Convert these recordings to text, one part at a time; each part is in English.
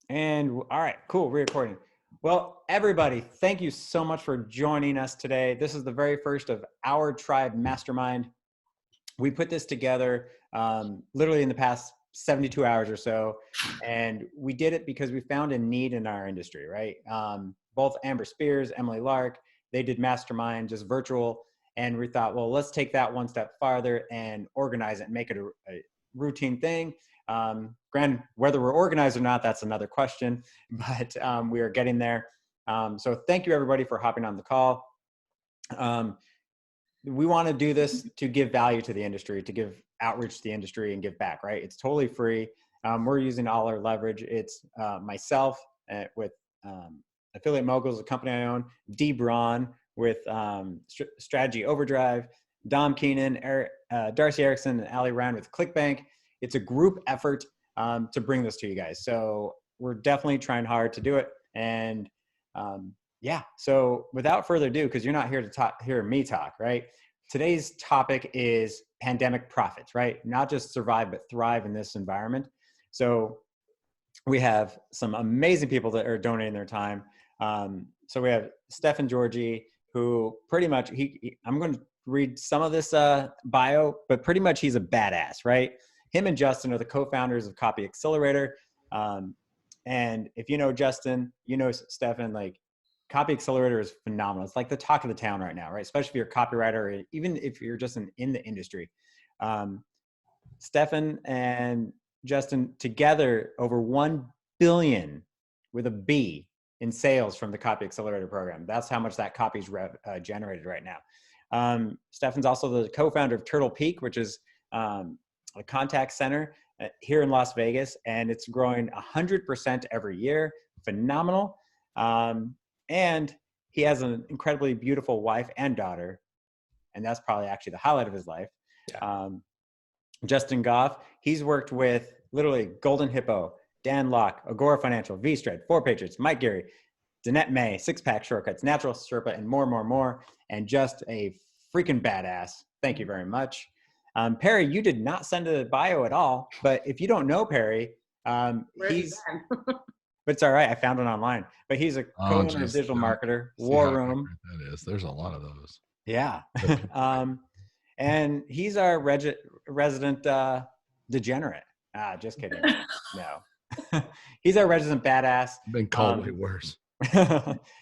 And all right, cool, re-recording. Well, everybody, thank you so much for joining us today. This is the very first of our Tribe Mastermind. We put this together literally in the past 72 hours or so, and we did it because we found a need in our industry, right? Both Amber Spears, Emily Lark, they did Mastermind, just virtual, and we thought, well, let's take that one step farther and organize it and make it a routine thing. Granted, whether we're organized or not, that's another question, but we are getting there. So thank you everybody for hopping on the call. We want to do this to give value to the industry, to give outreach to the industry and give back, right? It's totally free. We're using all our leverage. It's myself with Affiliate Moguls, a company I own, Dee Braun with Strategy Overdrive, Dom Keenan, Darcy Erickson, and Ali Ryan with ClickBank. It's a group effort to bring this to you guys. So we're definitely trying hard to do it. And yeah, so without further ado, because you're not here to hear me talk, right? Today's topic is pandemic profits, right? Not just survive, but thrive in this environment. So we have some amazing people that are donating their time. So we have Stefan Georgi, who pretty much, I'm going to read some of this bio, but pretty much he's a badass, right? Him and Justin are the co-founders of Copy Accelerator. And if you know Justin, you know Stefan, like Copy Accelerator is phenomenal. It's like the talk of the town right now, right? Especially if you're a copywriter, or even if you're just in the industry. Stefan and Justin together over 1 billion with a B in sales from the Copy Accelerator program. That's how much that copy's generated right now. Stefan's also the co-founder of Turtle Peak, which is a contact center here in Las Vegas, and it's growing 100% every year. Phenomenal. And he has an incredibly beautiful wife and daughter, and that's probably actually the highlight of his life. Yeah. Justin Goff, he's worked with literally Golden Hippo, Dan Locke, O.U.R Financial, V-Stred, 4Patriots, Mike Geary, Danette May, Six Pack Shortcuts, Natural Sherpa, and more, and just a freaking badass. Thank you very much. Perry, you did not send a bio at all, but if you don't know Perry, he's, but it's all right. I found it online, but he's a co-owner of Digital Marketer, War Room. That is, there's a lot of those. Yeah. And he's our resident degenerate. Just kidding. No. He's our resident badass. Been called way worse.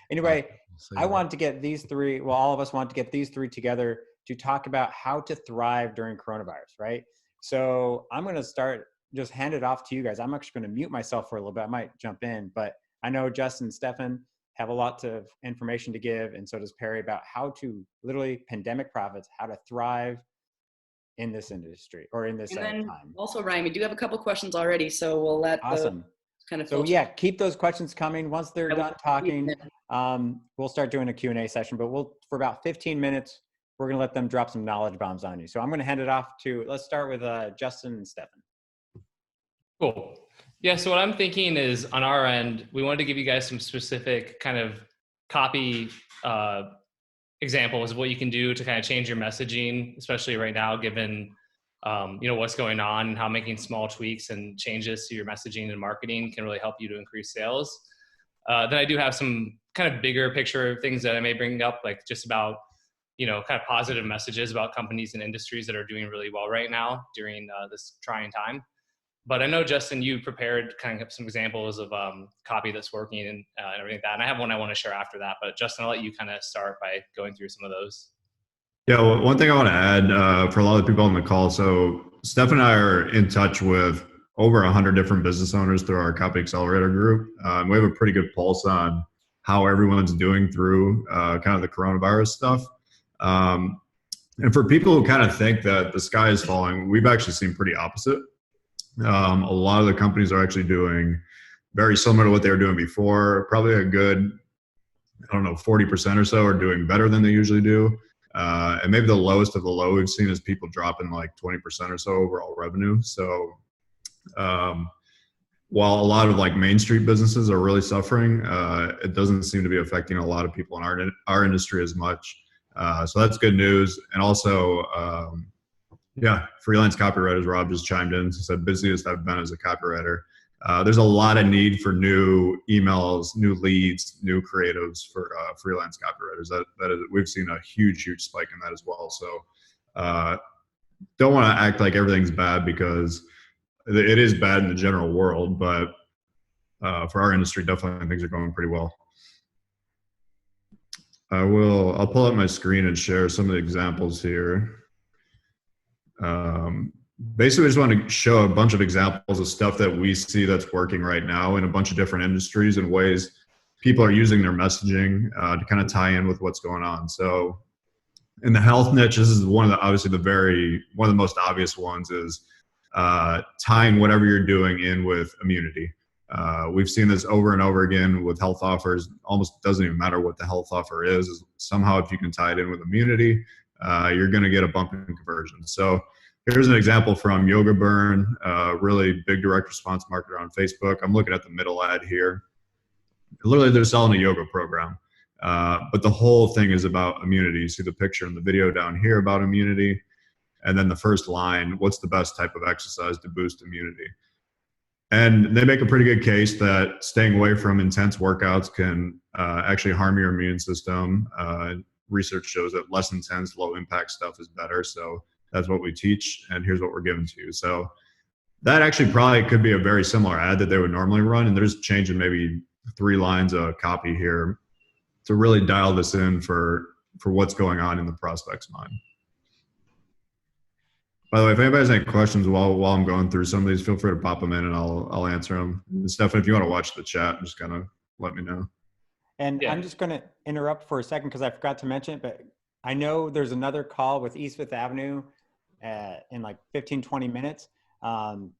Anyway, I wanted to get these three, well, all of us want to get these three together to talk about how to thrive during coronavirus, right? So I'm going to just hand it off to you guys. I'm actually going to mute myself for a little bit. I might jump in, but I know Justin and Stefan have a lot of information to give, and so does Perry, about how to literally pandemic profits, how to thrive in this industry or in this time. Also, Ryan, we do have a couple questions already, so we'll let awesome. Kind of so yeah, keep those questions coming. Once they're done talking, we'll start doing a Q&A session, but for about 15 minutes, we're going to let them drop some knowledge bombs on you. So I'm going to hand it off to, let's start with Justin and Stefan. Cool. Yeah, so what I'm thinking is on our end, we wanted to give you guys some specific kind of copy examples of what you can do to kind of change your messaging, especially right now, given what's going on and how making small tweaks and changes to your messaging and marketing can really help you to increase sales. Then I do have some kind of bigger picture things that I may bring up, like just about, kind of positive messages about companies and industries that are doing really well right now during this trying time. But I know, Justin, you prepared kind of some examples of copy that's working and everything like that. And I have one I want to share after that. But Justin, I'll let you kind of start by going through some of those. Yeah, well, one thing I want to add for a lot of people on the call. So Steph and I are in touch with over 100 different business owners through our Copy Accelerator group. We have a pretty good pulse on how everyone's doing through kind of the coronavirus stuff. And for people who kind of think that the sky is falling, we've actually seen pretty opposite. A lot of the companies are actually doing very similar to what they were doing before. Probably a good, 40% or so are doing better than they usually do. And maybe the lowest of the low we've seen is people dropping like 20% or so overall revenue. So while a lot of like Main Street businesses are really suffering, it doesn't seem to be affecting a lot of people in our industry as much. So that's good news. And also, Yeah, freelance copywriters. Rob just chimed in and said, busiest I've been as a copywriter. There's a lot of need for new emails, new leads, new creatives for freelance copywriters. That is, we've seen a huge spike in that as well. So don't want to act like everything's bad, because it is bad in the general world, but for our industry, definitely things are going pretty well. I'll pull up my screen and share some of the examples here. Basically, I just want to show a bunch of examples of stuff that we see that's working right now in a bunch of different industries and ways people are using their messaging to kind of tie in with what's going on. So in the health niche, this is one of the most obvious ones, is tying whatever you're doing in with immunity. We've seen this over and over again with health offers. Almost doesn't even matter what the health offer is. Somehow, if you can tie it in with immunity, you're going to get a bump in conversion. So here's an example from Yoga Burn, really big direct response marketer on Facebook. I'm looking at the middle ad here. Literally, they're selling a yoga program. But the whole thing is about immunity. You see the picture in the video down here about immunity. And then the first line, what's the best type of exercise to boost immunity? And they make a pretty good case that staying away from intense workouts can actually harm your immune system. Research shows that less intense, low impact stuff is better. So that's what we teach, and here's what we're giving to you. So that actually probably could be a very similar ad that they would normally run. And there's changing maybe 3 lines of copy here to really dial this in for what's going on in the prospect's mind. By the way, if anybody has any questions while I'm going through some of these, feel free to pop them in and I'll answer them. And Stefan, if you want to watch the chat, just kind of let me know. And I'm just going to interrupt for a second because I forgot to mention it, but I know there's another call with East Fifth Avenue in like 15, 20 minutes. And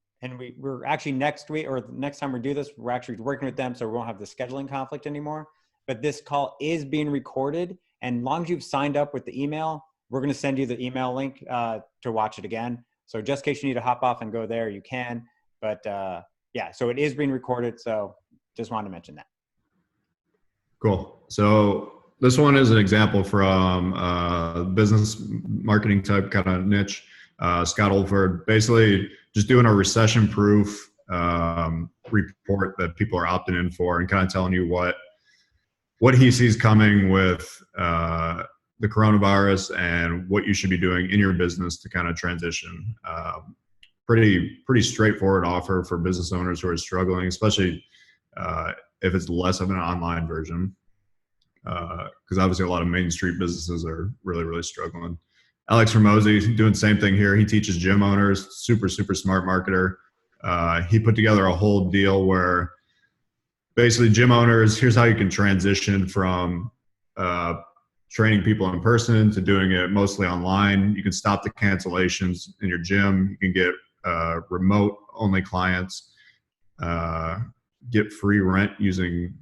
we're actually next week, or next time we do this, we're actually working with them, so we won't have the scheduling conflict anymore. But this call is being recorded, and as long as you've signed up with the email, we're going to send you the email link to watch it again. So just in case you need to hop off and go there, you can. But yeah, so it is being recorded. So just wanted to mention that. Cool. So this one is an example from business marketing type kind of niche. Scott Oldford, basically just doing a recession-proof report that people are opting in for, and kind of telling you what he sees coming with the coronavirus and what you should be doing in your business to kind of transition. Pretty straightforward offer for business owners who are struggling, especially if it's less of an online version, because obviously a lot of Main Street businesses are really struggling. Alex Ramosi doing the same thing here. He teaches gym owners, super smart marketer. He put together a whole deal where basically gym owners, here's how you can transition from training people in person to doing it mostly online. You can stop the cancellations in your gym. You can get remote only clients, get free rent using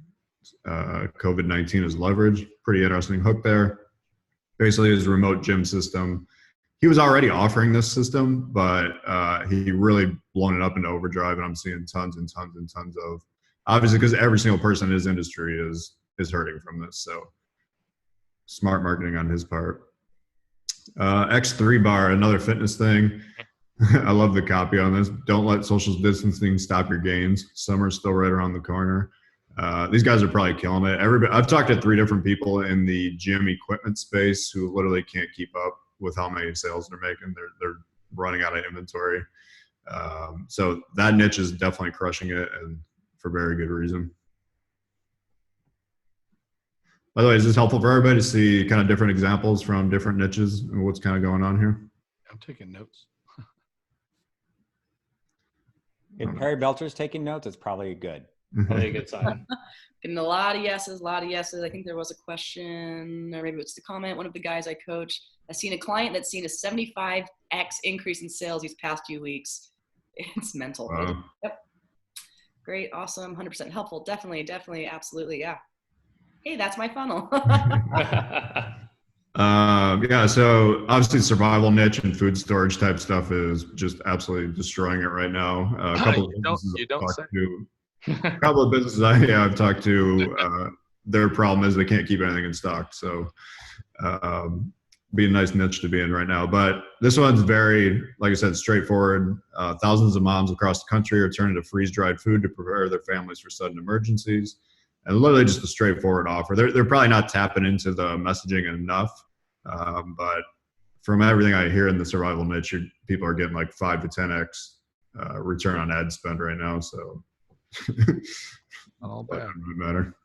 COVID-19 as leverage. Pretty interesting hook there. Basically, his remote gym system. He was already offering this system, but he really blown it up into overdrive, and I'm seeing tons and tons of, obviously, because every single person in his industry is hurting from this. So smart marketing on his part. X3 Bar, another fitness thing. I love the copy on this. Don't let social distancing stop your gains. Summer's still right around the corner. These guys are probably killing it. I've talked to 3 different people in the gym equipment space who literally can't keep up with how many sales they're making. They're running out of inventory. So that niche is definitely crushing it, and for very good reason. By the way, is this helpful for everybody to see kind of different examples from different niches and what's kind of going on here? I'm taking notes. If Perry Belcher's taking notes, it's probably good. Probably a good sign. Getting a lot of yeses. I think there was a question, or maybe it's the comment. One of the guys I coach has seen a client that's seen a 75x increase in sales these past few weeks. It's mental. Wow. Yep. Great. Awesome. 100% helpful. Definitely. Absolutely. Yeah. Hey, that's my funnel. Yeah, so obviously survival niche and food storage type stuff is just absolutely destroying it right now. A couple of businesses I've talked to, their problem is they can't keep anything in stock. So be a nice niche to be in right now. But this one's very, like I said, straightforward. Thousands of moms across the country are turning to freeze-dried food to prepare their families for sudden emergencies. And literally just a straightforward offer. They're probably not tapping into the messaging enough, but from everything I hear in the survival niche, people are getting like 5 to 10x return on ad spend right now. So Not all bad. doesn't really matter.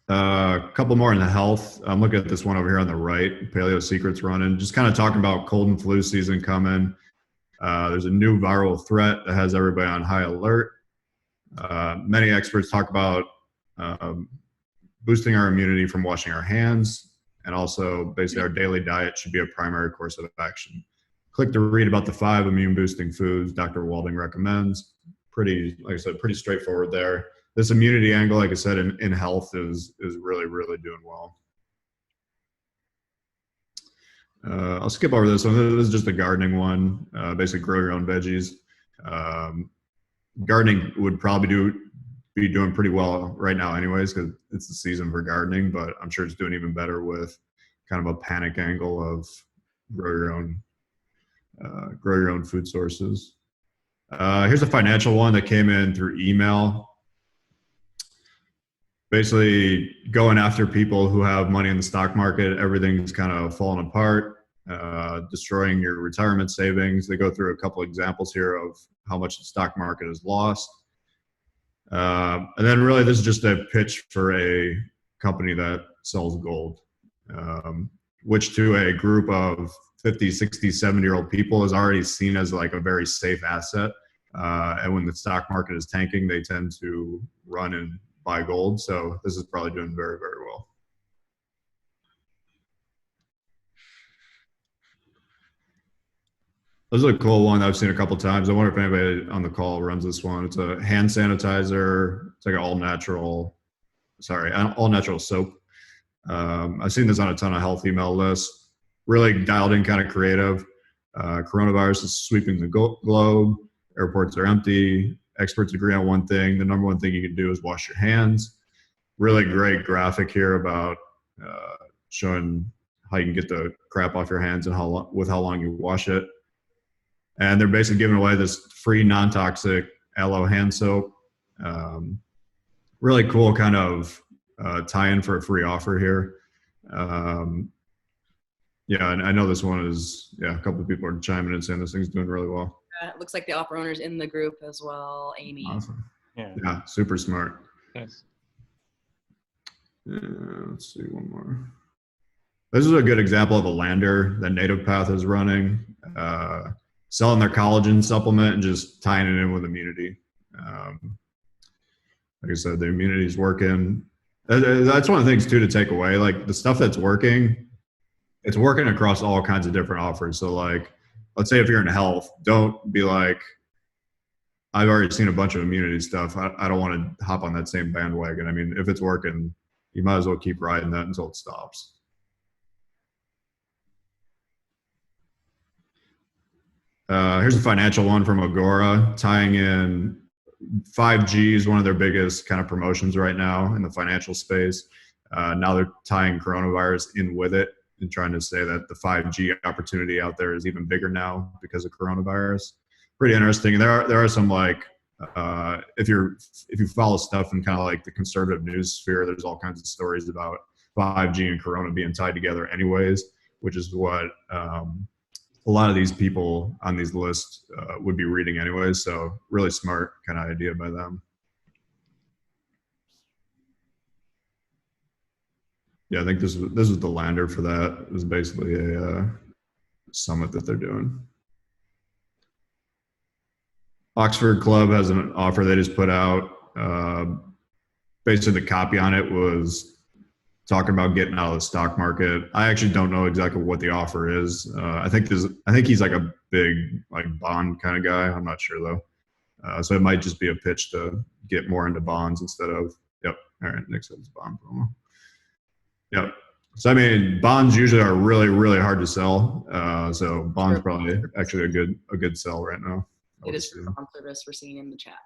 A couple more in the health. I'm looking at this one over here on the right, Paleo Secrets running, just kind of talking about cold and flu season coming. There's a new viral threat that has everybody on high alert. Many experts talk about boosting our immunity from washing our hands, and also basically our daily diet should be a primary course of action. Click to read about the 5 immune boosting foods Dr. Walding recommends. Pretty, like I said, pretty straightforward there. This immunity angle, like I said, in health is really, really doing well. I'll skip over this one. This is just a gardening one. Basically, grow your own veggies. Gardening would probably be doing pretty well right now, anyways, because it's the season for gardening. But I'm sure it's doing even better with kind of a panic angle of grow your own food sources. Here's a financial one that came in through email. Basically going after people who have money in the stock market. Everything's kind of falling apart, destroying your retirement savings. They go through a couple examples here of how much the stock market has lost. And then really this is just a pitch for a company that sells gold, which to a group of 50, 60, 70-year-old people is already seen as like a very safe asset. And when the stock market is tanking, they tend to run and buy gold. So this is probably doing very, very well. This is a cool one that I've seen a couple times. I wonder if anybody on the call runs this one. It's a hand sanitizer. It's like an all natural soap. I've seen this on a ton of health email lists. Really dialed in, kind of creative. Coronavirus is sweeping the globe. Airports are empty. Experts agree on one thing. The number one thing you can do is wash your hands. Really great graphic here about showing how you can get the crap off your hands and how long you wash it. And they're basically giving away this free non-toxic aloe hand soap. Really cool kind of tie-in for a free offer here. Yeah, and I know this one is, a couple of people are chiming in saying this thing's doing really well. It looks like the offer owner's in the group as well, Amy. Awesome. Yeah, super smart. Nice. Let's see one more. This is a good example of a lander that Native Path is running, selling their collagen supplement and just tying it in with immunity. Like I said, the immunity is working. That's one of the things too to take away. Like the stuff that's working, it's working across all kinds of different offers. So like, let's say if you're in health, don't be like, I've already seen a bunch of immunity stuff. I don't want to hop on that same bandwagon. I mean, if it's working, you might as well keep riding that until it stops. Here's a financial one from O.U.R, tying in 5G is one of their biggest kind of promotions right now in the financial space. Now they're tying coronavirus in with it and trying to say that the 5G opportunity out there is even bigger now because of coronavirus. Pretty interesting. There are some like if you follow stuff in kind of like the conservative news sphere, there's all kinds of stories about 5G and Corona being tied together anyways, which is what a lot of these people on these lists would be reading anyways. So really smart kind of idea by them. Yeah, I think this is the lander for that. It was basically a summit that they're doing. Oxford Club has an offer they just put out. Basically, the copy on it was talking about getting out of the stock market. I actually don't know exactly what the offer is. I think he's like a big like bond kind of guy. I'm not sure though. So it might just be a pitch to get more into bonds instead of. Yep. All right. Nick says bond promo. Yep. So I mean, bonds usually are really, really hard to sell. So bonds probably actually a good sell right now. It is for bond service we're seeing in the chat.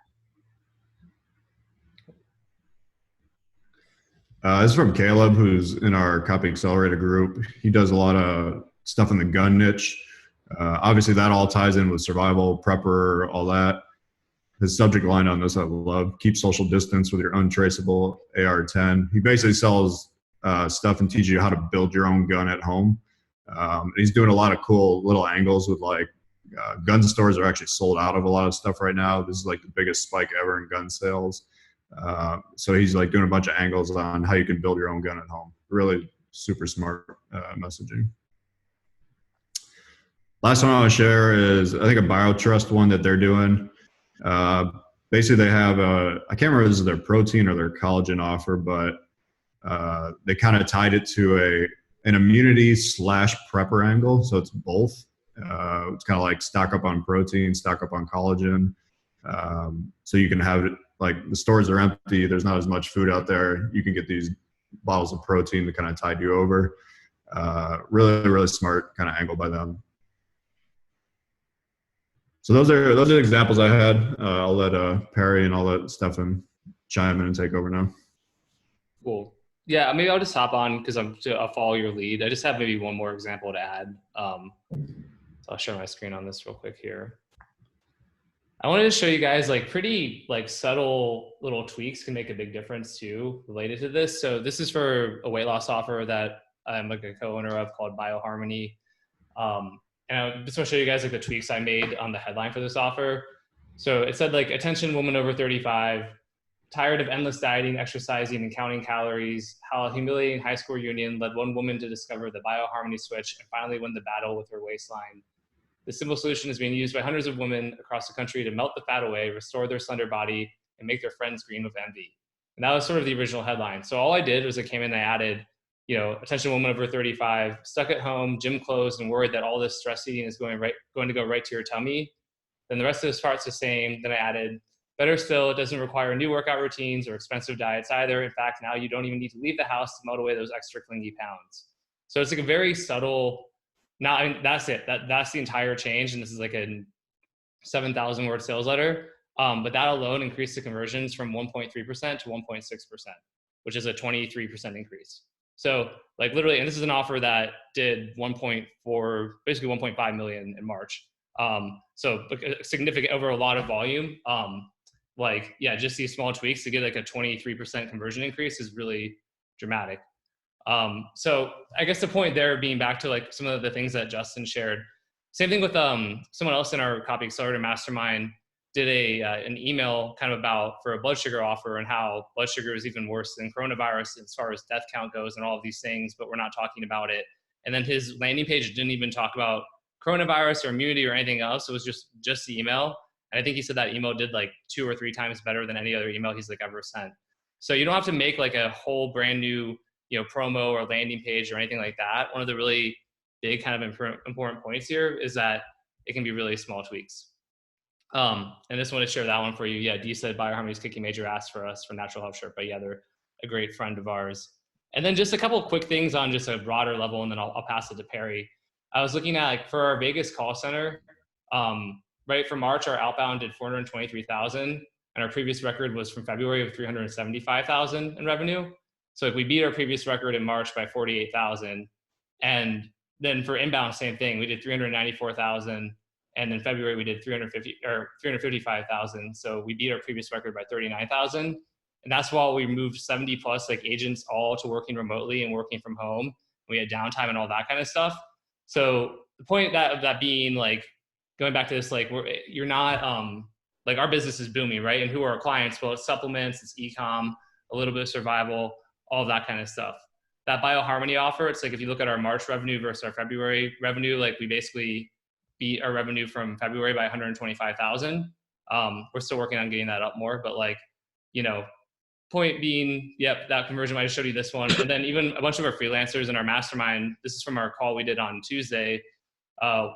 This is from Caleb, who's in our Copy Accelerator group. He does a lot of stuff in the gun niche. Obviously, that all ties in with survival, prepper, all that. His subject line on this I love: keep social distance with your untraceable AR-10. He basically sells stuff and teaches you how to build your own gun at home. He's doing a lot of cool little angles with like gun stores are actually sold out of a lot of stuff right now. This is like the biggest spike ever in gun sales. So he's like doing a bunch of angles on how you can build your own gun at home. Really super smart messaging. Last one I want to share is I think a BioTrust one that they're doing. Basically they have I can't remember if this is their protein or their collagen offer, but they kind of tied it to an immunity / prepper angle. So it's both. It's kind of like stock up on protein, stock up on collagen. So you can have it like the stores are empty. There's not as much food out there. You can get these bottles of protein to kind of tide you over. Really, really smart kind of angle by them. So those are examples I had. I'll let Perry and I'll let Stefan chime in and take over now. Cool. Yeah, maybe I'll just hop on because I'll follow your lead. I just have maybe one more example to add. So I'll share my screen on this real quick here. I wanted to show you guys like pretty like subtle little tweaks can make a big difference too related to this. So this is for a weight loss offer that I'm like a co-owner of called BioHarmony. And I just want to show you guys like the tweaks I made on the headline for this offer. So it said like, attention woman over 35, tired of endless dieting, exercising, and counting calories, how a humiliating high school reunion led one woman to discover the BioHarmony switch and finally win the battle with her waistline. The simple solution is being used by hundreds of women across the country to melt the fat away, restore their slender body, and make their friends green with envy. And that was sort of the original headline. So all I did was I came in and I added, attention woman over 35, stuck at home, gym closed, and worried that all this stress eating is going to go right to your tummy. Then the rest of this part's the same. Then I added, better still, it doesn't require new workout routines or expensive diets either. In fact, now you don't even need to leave the house to melt away those extra clingy pounds. So it's like a very subtle, that's it. That's the entire change. And this is like a 7,000 word sales letter. But that alone increased the conversions from 1.3% to 1.6%, which is a 23% increase. So like literally, and this is an offer that did basically 1.5 million in March. So significant over a lot of volume. Just these small tweaks to get like a 23% conversion increase is really dramatic. So I guess the point there being back to like some of the things that Justin shared. Same thing with someone else in our Copy Accelerator Mastermind did an email kind of for a blood sugar offer and how blood sugar is even worse than coronavirus as far as death count goes and all of these things, but we're not talking about it. And then his landing page didn't even talk about coronavirus or immunity or anything else. It was just the email. And I think he said that email did like 2 or 3 times better than any other email he's like ever sent. So you don't have to make like a whole brand new, promo or landing page or anything like that. One of the really big kind of important points here is that it can be really small tweaks. And just want to share that one for you. Yeah, Dee said BioHarmony is kicking major ass for us for Natural Health Shirt, but yeah, they're a great friend of ours. And then just a couple of quick things on just a broader level, and then I'll pass it to Perry. I was looking at like for our Vegas call center, right for March, our outbound did 423,000, and our previous record was from February of 375,000 in revenue. So if we beat our previous record in March by 48,000, and then for inbound, same thing, we did 394,000. And in February, we did 355,000. So we beat our previous record by 39,000. And that's while we moved 70 plus like agents all to working remotely and working from home. We had downtime and all that kind of stuff. So the point of that being like, going back to this, like you're not, like our business is booming, right? And who are our clients? Well, it's supplements, it's e-com, a little bit of survival, all of that kind of stuff. That BioHarmony offer, it's like if you look at our March revenue versus our February revenue, like we basically beat our revenue from February by 125,000. We're still working on getting that up more, but like, point being, yep, that conversion, I just showed you this one. And then even a bunch of our freelancers in our mastermind, this is from our call we did on Tuesday, 3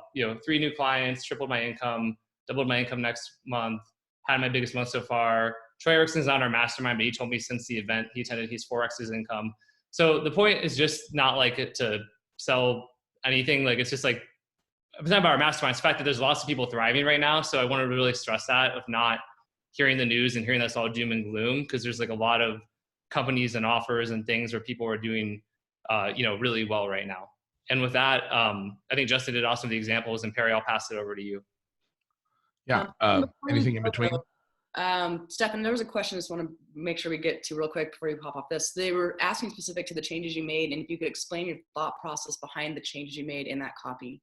new clients, tripled my income, doubled my income next month, had my biggest month so far. Troy Erickson's not our mastermind, but he told me since the event he attended, he's 4x his income. So the point is just not like it to sell anything. Like, it's just like, it's not about our mastermind. It's the fact that there's lots of people thriving right now. So I wanted to really stress that of not hearing the news and hearing that's all doom and gloom, because there's like a lot of companies and offers and things where people are doing, really well right now. And with that, I think Justin did awesome. The examples, and Perry, I'll pass it over to you. Yeah. Anything in between? Stefan, there was a question I just want to make sure we get to real quick before you pop off this. They were asking specific to the changes you made, and if you could explain your thought process behind the changes you made in that copy.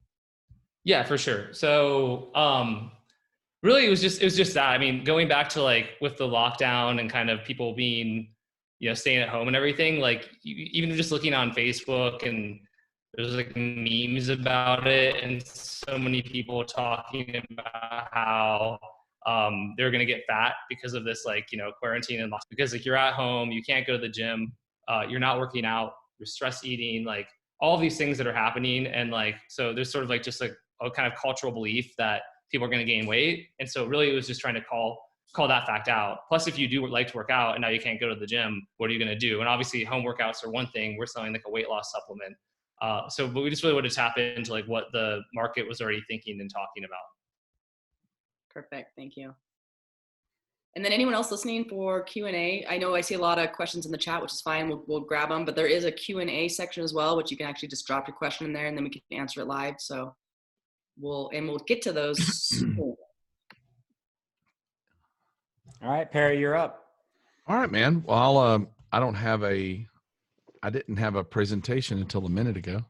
Yeah, for sure. So really it was just that. I mean, going back to like with the lockdown and kind of people being, staying at home and everything, like even just looking on Facebook, and there's like memes about it, and so many people talking about how they're going to get fat because of this, like, quarantine, and because like you're at home, you can't go to the gym, you're not working out, you're stress eating, like all of these things that are happening. And like, so there's sort of like just like a kind of cultural belief that people are going to gain weight. And so really it was just trying to call that fact out. Plus, if you do like to work out and now you can't go to the gym, what are you going to do? And obviously home workouts are one thing. We're selling like a weight loss supplement. But we just really want to tap into like what the market was already thinking and talking about. Perfect. Thank you. And then anyone else listening for Q&A? I know I see a lot of questions in the chat, which is fine. We'll grab them, but there is a Q&A section as well, which you can actually just drop your question in there and then we can answer it live. So we'll get to those soon. All right, Perry, you're up. All right, man. Well, I didn't have a presentation until a minute ago.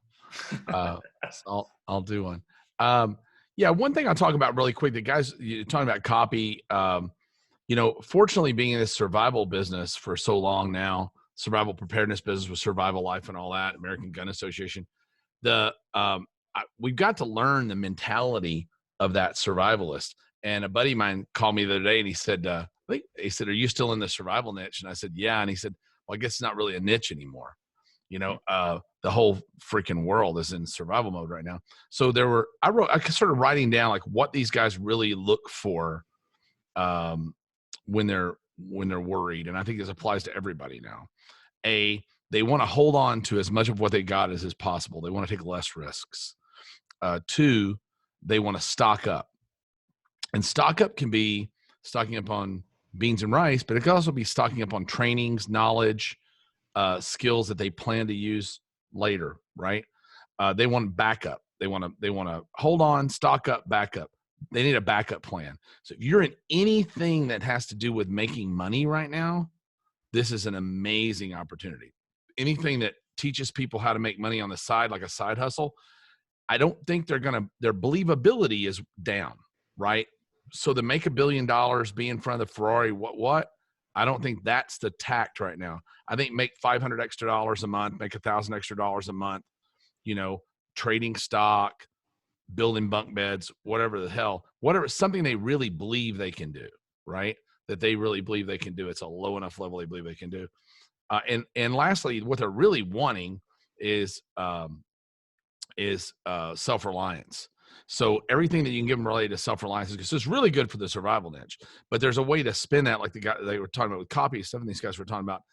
So I'll do one. Yeah, one thing I'll talk about really quick, the guys, you're talking about copy, fortunately being in this survival business for so long now, survival preparedness business with Survival Life and all that, American Gun Association, we've got to learn the mentality of that survivalist. And a buddy of mine called me the other day and he said, are you still in the survival niche? And I said, yeah. And he said, well, I guess it's not really a niche anymore. The whole freaking world is in survival mode right now. So I started writing down like what these guys really look for when they're worried. And I think this applies to everybody now. They want to hold on to as much of what they got as possible. They want to take less risks. 2, they want to stock up. And stock up can be stocking up on beans and rice, but it can also be stocking up on trainings, knowledge, skills that they plan to use later, right? They want backup. They want to hold on, stock up, backup. They need a backup plan. So if you're in anything that has to do with making money right now, this is an amazing opportunity. Anything that teaches people how to make money on the side, like a side hustle, I don't think their believability is down, right? So to make $1 billion, be in front of the Ferrari, what? I don't think that's the tact right now. I think make $500 extra a month, make $1,000 extra a month, trading stock, building bunk beds, whatever something they really believe they can do, right? That they really believe they can do. It's a low enough level they believe they can do. And lastly, what they're really wanting is self-reliance. So everything that you can give them related to self-reliance is it's really good for the survival niche, but there's a way to spin that, like the guy they were talking about with copy, some of these guys were talking about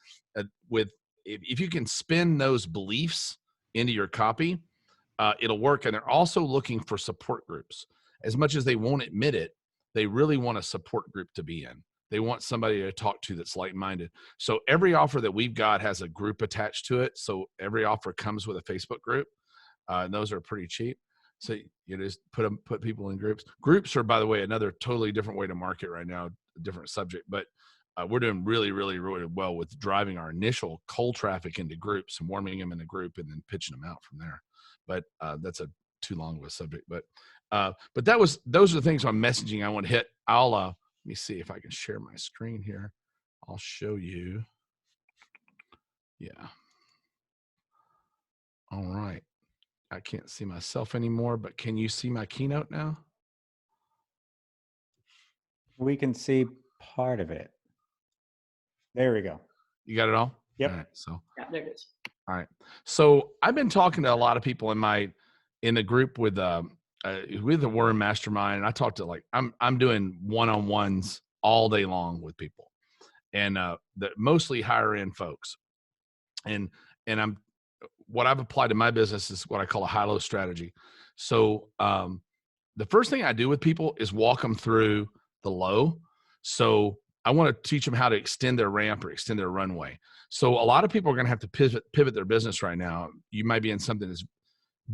if you can spin those beliefs into your copy, it'll work. And they're also looking for support groups. As much as they won't admit it, they really want a support group to be in. They want somebody to talk to that's like-minded. So every offer that we've got has a group attached to it. So every offer comes with a Facebook group. And those are pretty cheap. So you just put people in groups. Groups are, by the way, another totally different way to market right now, different subject. But we're doing really, really, really well with driving our initial cold traffic into groups and warming them in a group and then pitching them out from there. But that's a too long of a subject. But those are the things on messaging I want to hit. Let me see if I can share my screen here. I'll show you. Yeah. All right. I can't see myself anymore, but can you see my keynote now? We can see part of it. There we go. You got it all? Yep. All right, so. Yeah, there it is. All right. So I've been talking to a lot of people in the group with the O.U.R Mastermind. And I talk to I'm doing one-on-ones all day long with people, and mostly higher end folks. And what I've applied to my business is what I call a high-low strategy. So the first thing I do with people is walk them through the low. So I want to teach them how to extend their ramp or extend their runway. So a lot of people are going to have to pivot their business right now. You might be in something that's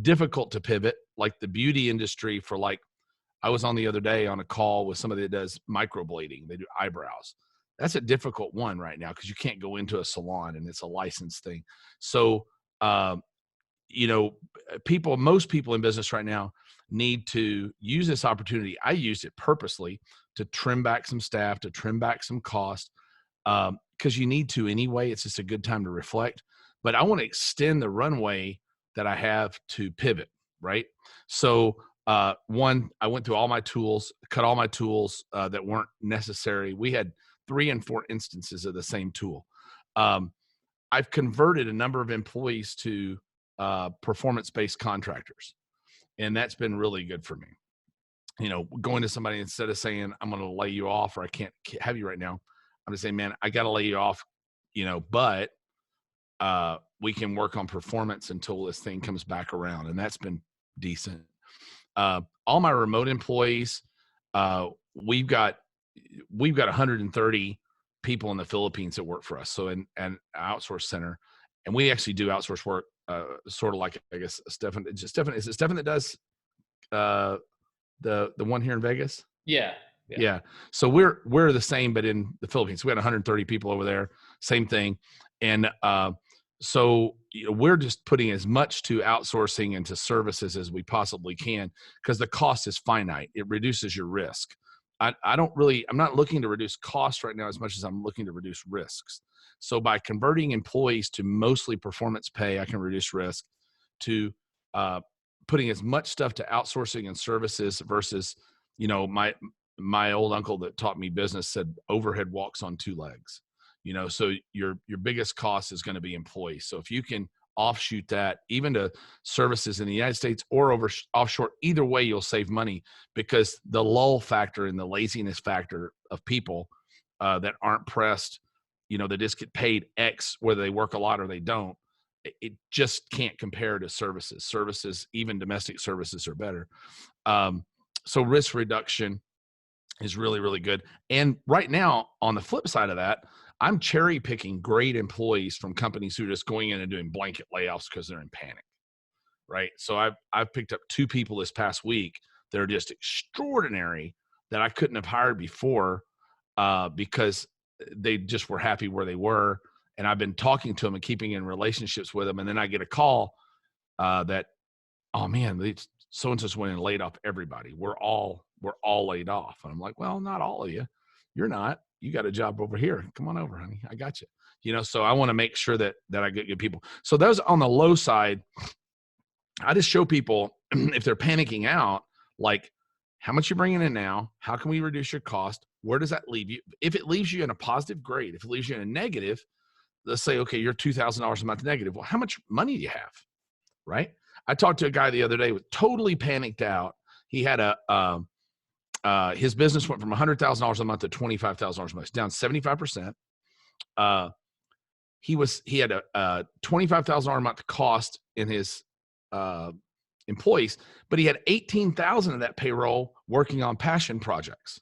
difficult to pivot, like the beauty industry. For like, I was on the other day on a call with somebody that does microblading. They do eyebrows. That's a difficult one right now because you can't go into a salon and it's a licensed thing. So, you know, most people in business right now need to use this opportunity. I used it purposely to trim back some staff, to trim back some cost, because you need to anyway. It's just a good time to reflect. But I want to extend the runway that I have to pivot, right? So one, I went through all my tools, cut all my tools that weren't necessary. We had 3 and 4 instances of the same tool. I've converted a number of employees to performance-based contractors, and that's been really good for me. You know, going to somebody instead of saying, I'm going to lay you off or I can't have you right now, I'm just saying, man, I got to lay you off, you know, but we can work on performance until this thing comes back around. And that's been decent. All my remote employees, we've got 130 people in the Philippines that work for us. So in an outsource center, and we actually do outsource work, sort of like, I guess, Stefan, is it Stefan that does the one here in Vegas? Yeah. So we're the same, but in the Philippines. We had 130 people over there, same thing. And so you know, we're just putting as much to outsourcing and to services as we possibly can because the cost is finite. It reduces your risk. I'm not looking to reduce costs right now as much as I'm looking to reduce risks. So by converting employees to mostly performance pay, I can reduce risk. To putting as much stuff to outsourcing and services versus, you know, my old uncle that taught me business said overhead walks on 2 legs. You know, so your biggest cost is going to be employees. So if you can offshoot that even to services in the United States or offshore, either way, you'll save money because the lull factor and the laziness factor of people that aren't pressed, you know, they just get paid X whether they work a lot or they don't. It just can't compare to services. Services, even domestic services, are better. So risk reduction is really, really good. And right now, on the flip side of that, I'm cherry picking great employees from companies who are just going in and doing blanket layoffs because they're in panic, right? So I've picked up 2 people this past week that are just extraordinary that I couldn't have hired before because they just were happy where they were. And I've been talking to them and keeping in relationships with them. And then I get a call that, oh man, so-and-so's went and laid off everybody. We're all laid off. And I'm like, well, not all of you. You're not. You got a job over here. Come on over, honey. I got you. You know, so I want to make sure that I get good people. So those on the low side, I just show people if they're panicking out, like how much you're bringing in now, how can we reduce your cost? Where does that leave you? If it leaves you in a positive grade, if it leaves you in a negative, let's say, okay, you're $2,000 a month negative. Well, how much money do you have? Right. I talked to a guy the other day with totally panicked out. He had his business went from $100,000 a month to $25,000 a month, down 75%. He had a $25,000 a month cost in his employees, but he had 18,000 of that payroll working on passion projects.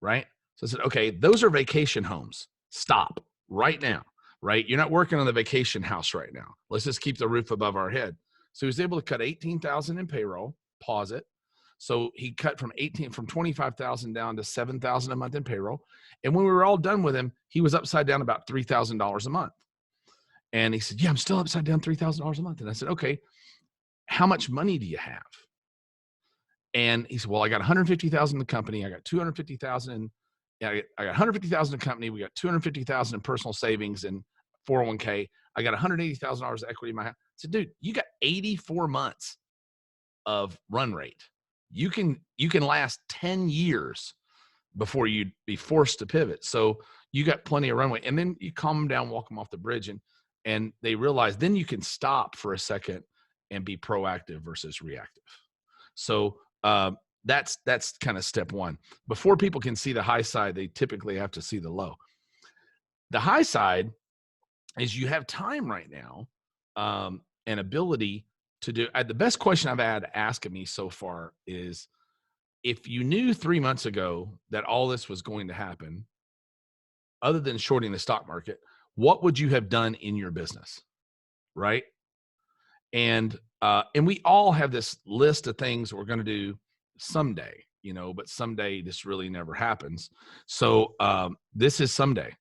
Right. So I said, okay, those are vacation homes. Stop right now. Right. You're not working on the vacation house right now. Let's just keep the roof above our head. So he was able to cut 18,000 in payroll, pause it. So he cut from 25,000 down to 7,000 a month in payroll. And when we were all done with him, he was upside down about $3,000 a month. And he said, yeah, I'm still upside down $3,000 a month. And I said, okay, how much money do you have? And he said, well, I got 150,000 in the company. I got 250,000 I got 150,000 in the company. We got 250,000 in personal savings and 401k. I got $180,000 equity in my house. I said, dude, you got 84 months of run rate. You can last 10 years before you'd be forced to pivot. So you got plenty of runway. And then you calm them down, walk them off the bridge, and they realize then you can stop for a second and be proactive versus reactive. So that's kind of step one. Before people can see the high side, they typically have to see the low. The high side is you have time right now and ability to do. The best question I've had asking me so far is, if you knew 3 months ago that all this was going to happen, other than shorting the stock market, what would you have done in your business? Right. And we all have this list of things we're going to do someday, but someday this really never happens. So this is someday,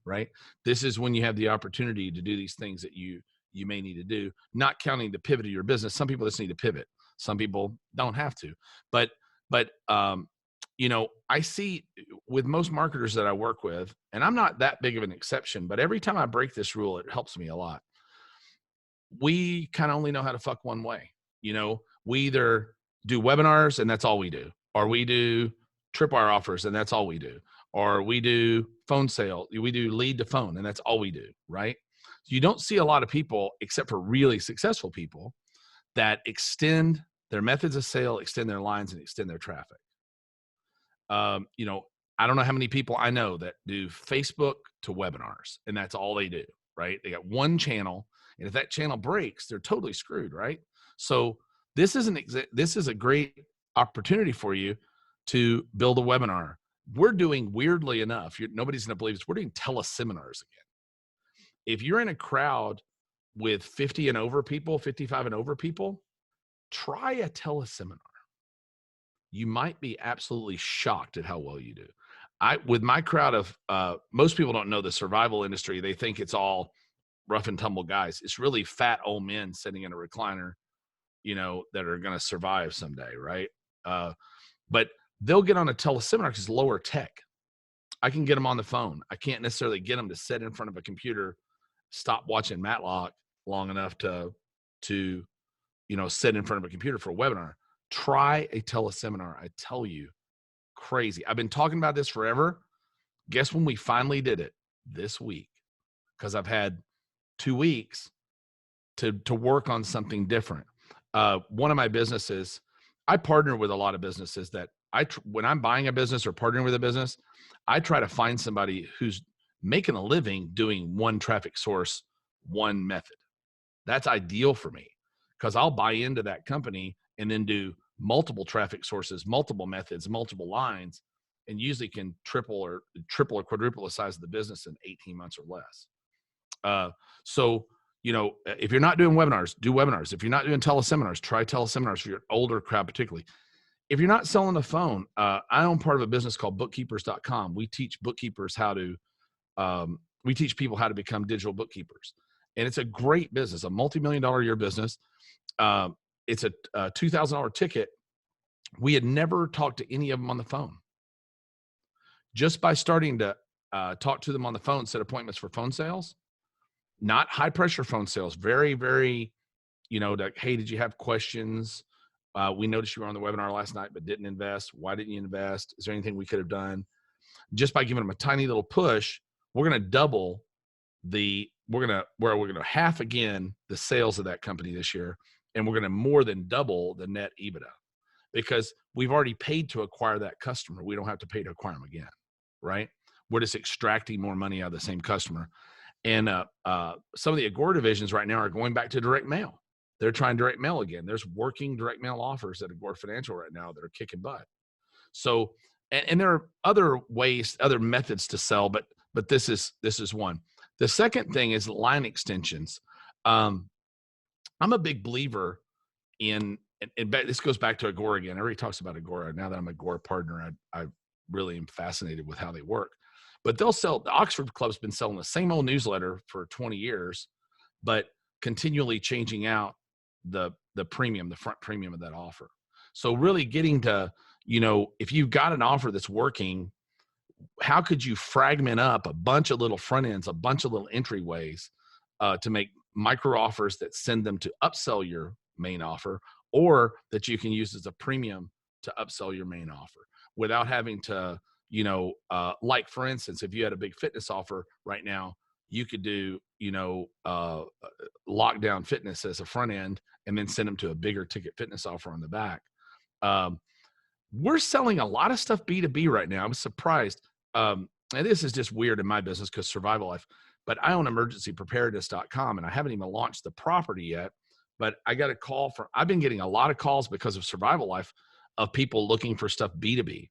right? This is when you have the opportunity to do these things that you may need to do, not counting the pivot of your business. Some people just need to pivot. Some people don't have to, but I see with most marketers that I work with, and I'm not that big of an exception, but every time I break this rule, it helps me a lot. We kind of only know how to fuck one way. We either do webinars and that's all we do, or we do tripwire offers and that's all we do, or we do phone sale, we do lead to phone and that's all we do, right? You don't see a lot of people, except for really successful people, that extend their methods of sale, extend their lines, and extend their traffic. I don't know how many people I know that do Facebook to webinars and that's all they do, right? They got one channel. And if that channel breaks, they're totally screwed, right? So this is a great opportunity for you to build a webinar. We're doing, weirdly enough, nobody's going to believe this, we're doing teleseminars again. If you're in a crowd with 50 and over people, 55 and over people, try a teleseminar. You might be absolutely shocked at how well you do. With my crowd of, most people don't know the survival industry. They think it's all rough and tumble guys. It's really fat old men sitting in a recliner, that are going to survive someday. Right. But they'll get on a teleseminar because it's lower tech. I can get them on the phone. I can't necessarily get them to sit in front of a computer, stop watching Matlock long enough to sit in front of a computer for a webinar. Try a teleseminar. I tell you, crazy. I've been talking about this forever. Guess when we finally did it? This week. Because I've had 2 weeks to work on something different. One of my businesses, I partner with a lot of businesses that when I'm buying a business or partnering with a business, I try to find somebody who's making a living doing one traffic source, one method. That's ideal for me because I'll buy into that company and then do multiple traffic sources, multiple methods, multiple lines, and usually can triple or quadruple the size of the business in 18 months or less. So, if you're not doing webinars, do webinars. If you're not doing teleseminars, try teleseminars for your older crowd, particularly. If you're not selling a phone, I own part of a business called bookkeepers.com. We teach bookkeepers we teach people how to become digital bookkeepers. And it's a great business, a multi-million-dollar a year business. It's a $2,000 ticket. We had never talked to any of them on the phone. Just by starting to talk to them on the phone, set appointments for phone sales, not high pressure phone sales, very, very, like, hey, did you have questions? We noticed you were on the webinar last night, but didn't invest. Why didn't you invest? Is there anything we could have done? Just by giving them a tiny little push, we're going to double we're going to half again the sales of that company this year. And we're going to more than double the net EBITDA because we've already paid to acquire that customer. We don't have to pay to acquire them again, right? We're just extracting more money out of the same customer. And some of the O.U.R divisions right now are going back to direct mail. They're trying direct mail again. There's working direct mail offers at O.U.R Financial right now that are kicking butt. So, and there are other ways, other methods to sell, but this is one. The second thing is line extensions. I'm a big believer in, and this goes back to O.U.R again. Everybody talks about O.U.R. Now that I'm a O.U.R partner, I really am fascinated with how they work. But they'll sell, the Oxford Club's been selling the same old newsletter for 20 years, but continually changing out the premium, the front premium of that offer. So really getting to, if you've got an offer that's working, how could you fragment up a bunch of little front ends, a bunch of little entryways to make micro offers that send them to upsell your main offer, or that you can use as a premium to upsell your main offer without having to, like for instance, if you had a big fitness offer right now, you could do, lockdown fitness as a front end and then send them to a bigger ticket fitness offer on the back. We're selling a lot of stuff B2B right now. I'm surprised. And this is just weird in my business because survival life, but I own emergencypreparedness.com and I haven't even launched the property yet, but I got a call I've been getting a lot of calls because of survival life of people looking for stuff B2B.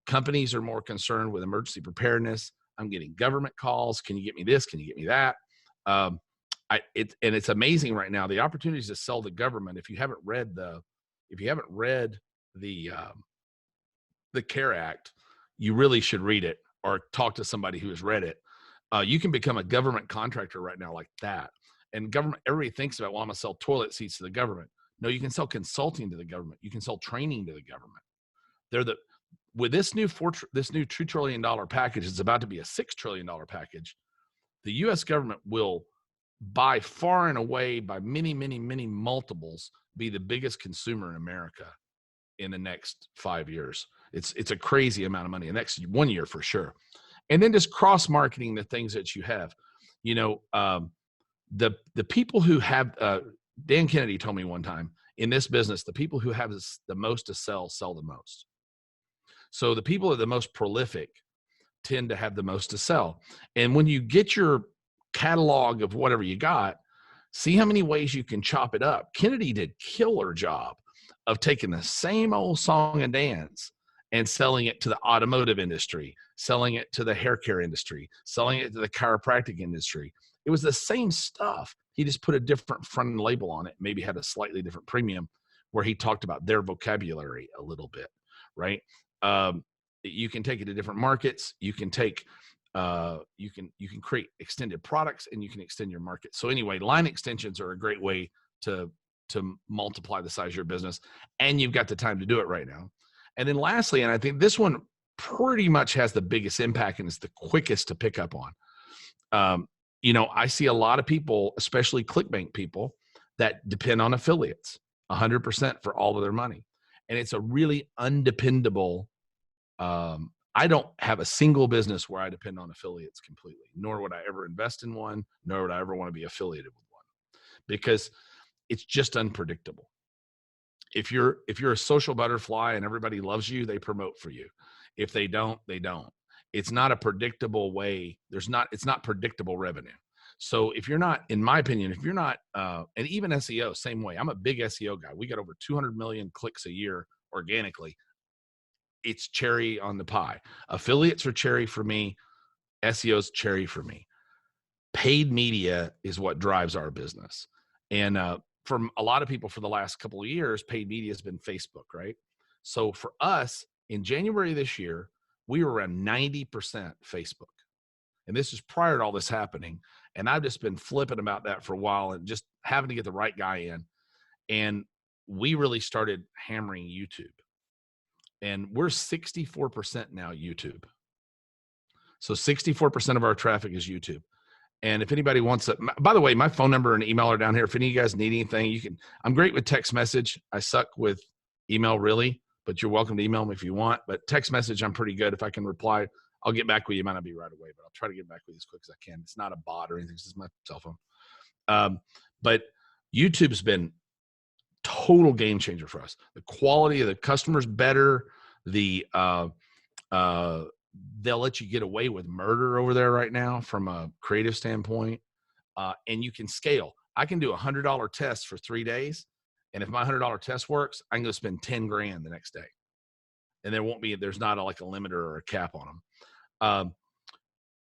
Companies are more concerned with emergency preparedness. I'm getting government calls. Can you get me this? Can you get me that? It's amazing right now, the opportunities to sell to government. If you haven't read the CARE Act, you really should read it or talk to somebody who has read it. You can become a government contractor right now like that. And government, everybody thinks about, well, I'm gonna sell toilet seats to the government. No, you can sell consulting to the government. You can sell training to the government. With this new $2 trillion package, it's about to be a $6 trillion package. The U.S. government will, by far and away, by many, many, many multiples, be the biggest consumer in America in the next 5 years. It's a crazy amount of money. The next 1 year for sure. And then just cross marketing the things that you have. You know, the people who have Dan Kennedy told me one time, in this business, the people who have the most to sell the most. So the people that are the most prolific tend to have the most to sell. And when you get your catalog of whatever you got, see how many ways you can chop it up. Kennedy did killer job of taking the same old song and dance and selling it to the automotive industry, selling it to the hair care industry, selling it to the chiropractic industry. It was the same stuff. He just put a different front end label on it, maybe had a slightly different premium where he talked about their vocabulary a little bit, right? You can take it to different markets. You can take, you can create extended products and you can extend your market. So anyway, line extensions are a great way to multiply the size of your business, and you've got the time to do it right now. And then lastly, and I think this one pretty much has the biggest impact and is the quickest to pick up on. You know, I see a lot of people, especially ClickBank people, that depend on affiliates 100% for all of their money. And it's a really undependable, I don't have a single business where I depend on affiliates completely, nor would I ever invest in one, nor would I ever want to be affiliated with one, because it's just unpredictable. If you're a social butterfly and everybody loves you, they promote for you. If they don't, they don't. It's not a predictable way. It's not predictable revenue. So if you're not, in my opinion, if you're not, and even SEO, same way. I'm a big SEO guy. We got over 200 million clicks a year organically. It's cherry on the pie. Affiliates are cherry for me. SEO's cherry for me. Paid media is what drives our business. And from a lot of people for the last couple of years, paid media has been Facebook, right? So for us, in January this year, we were around 90% Facebook. And this is prior to all this happening. And I've just been flipping about that for a while and just having to get the right guy in. And we really started hammering YouTube. And we're 64% now YouTube. So 64% of our traffic is YouTube. And if anybody wants it, by the way, my phone number and email are down here. If any of you guys need anything, I'm great with text message. I suck with email really, but you're welcome to email me if you want. But text message, I'm pretty good. If I can reply, I'll get back with you. It might not be right away, but I'll try to get back with you as quick as I can. It's not a bot or anything. It's just my cell phone. But YouTube's been total game changer for us. The quality of the customers better. They'll let you get away with murder over there right now from a creative standpoint. And you can scale. I can do $100 tests for 3 days. And if my $100 test works, I can go spend 10 grand the next day. And there's not like a limiter or a cap on them.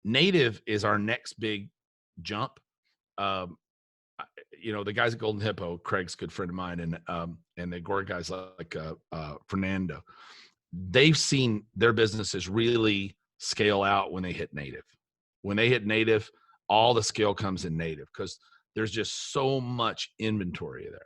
Native is our next big jump. You know, the guys at Golden Hippo, Craig's a good friend of mine, and the Gore guys like Fernando, they've seen their businesses really scale out when they hit native. When they hit native, all the scale comes in native because there's just so much inventory there.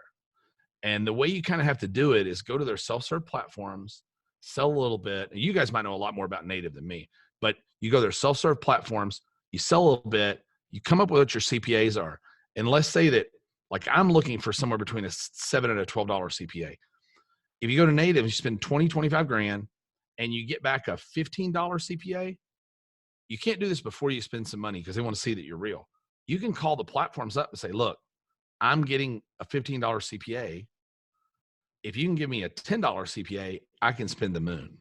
And the way you kind of have to do it is go to their self-serve platforms, sell a little bit. And you guys might know a lot more about native than me, but you go to their self-serve platforms, you sell a little bit, you come up with what your CPAs are. And let's say that, like, I'm looking for somewhere between a $7 and a $12 CPA. If you go to native, you spend 20, 25 grand and you get back a $15 CPA, you can't do this before you spend some money because they want to see that you're real. You can call the platforms up and say, look, I'm getting a $15 CPA. If you can give me a $10 CPA, I can spend the moon.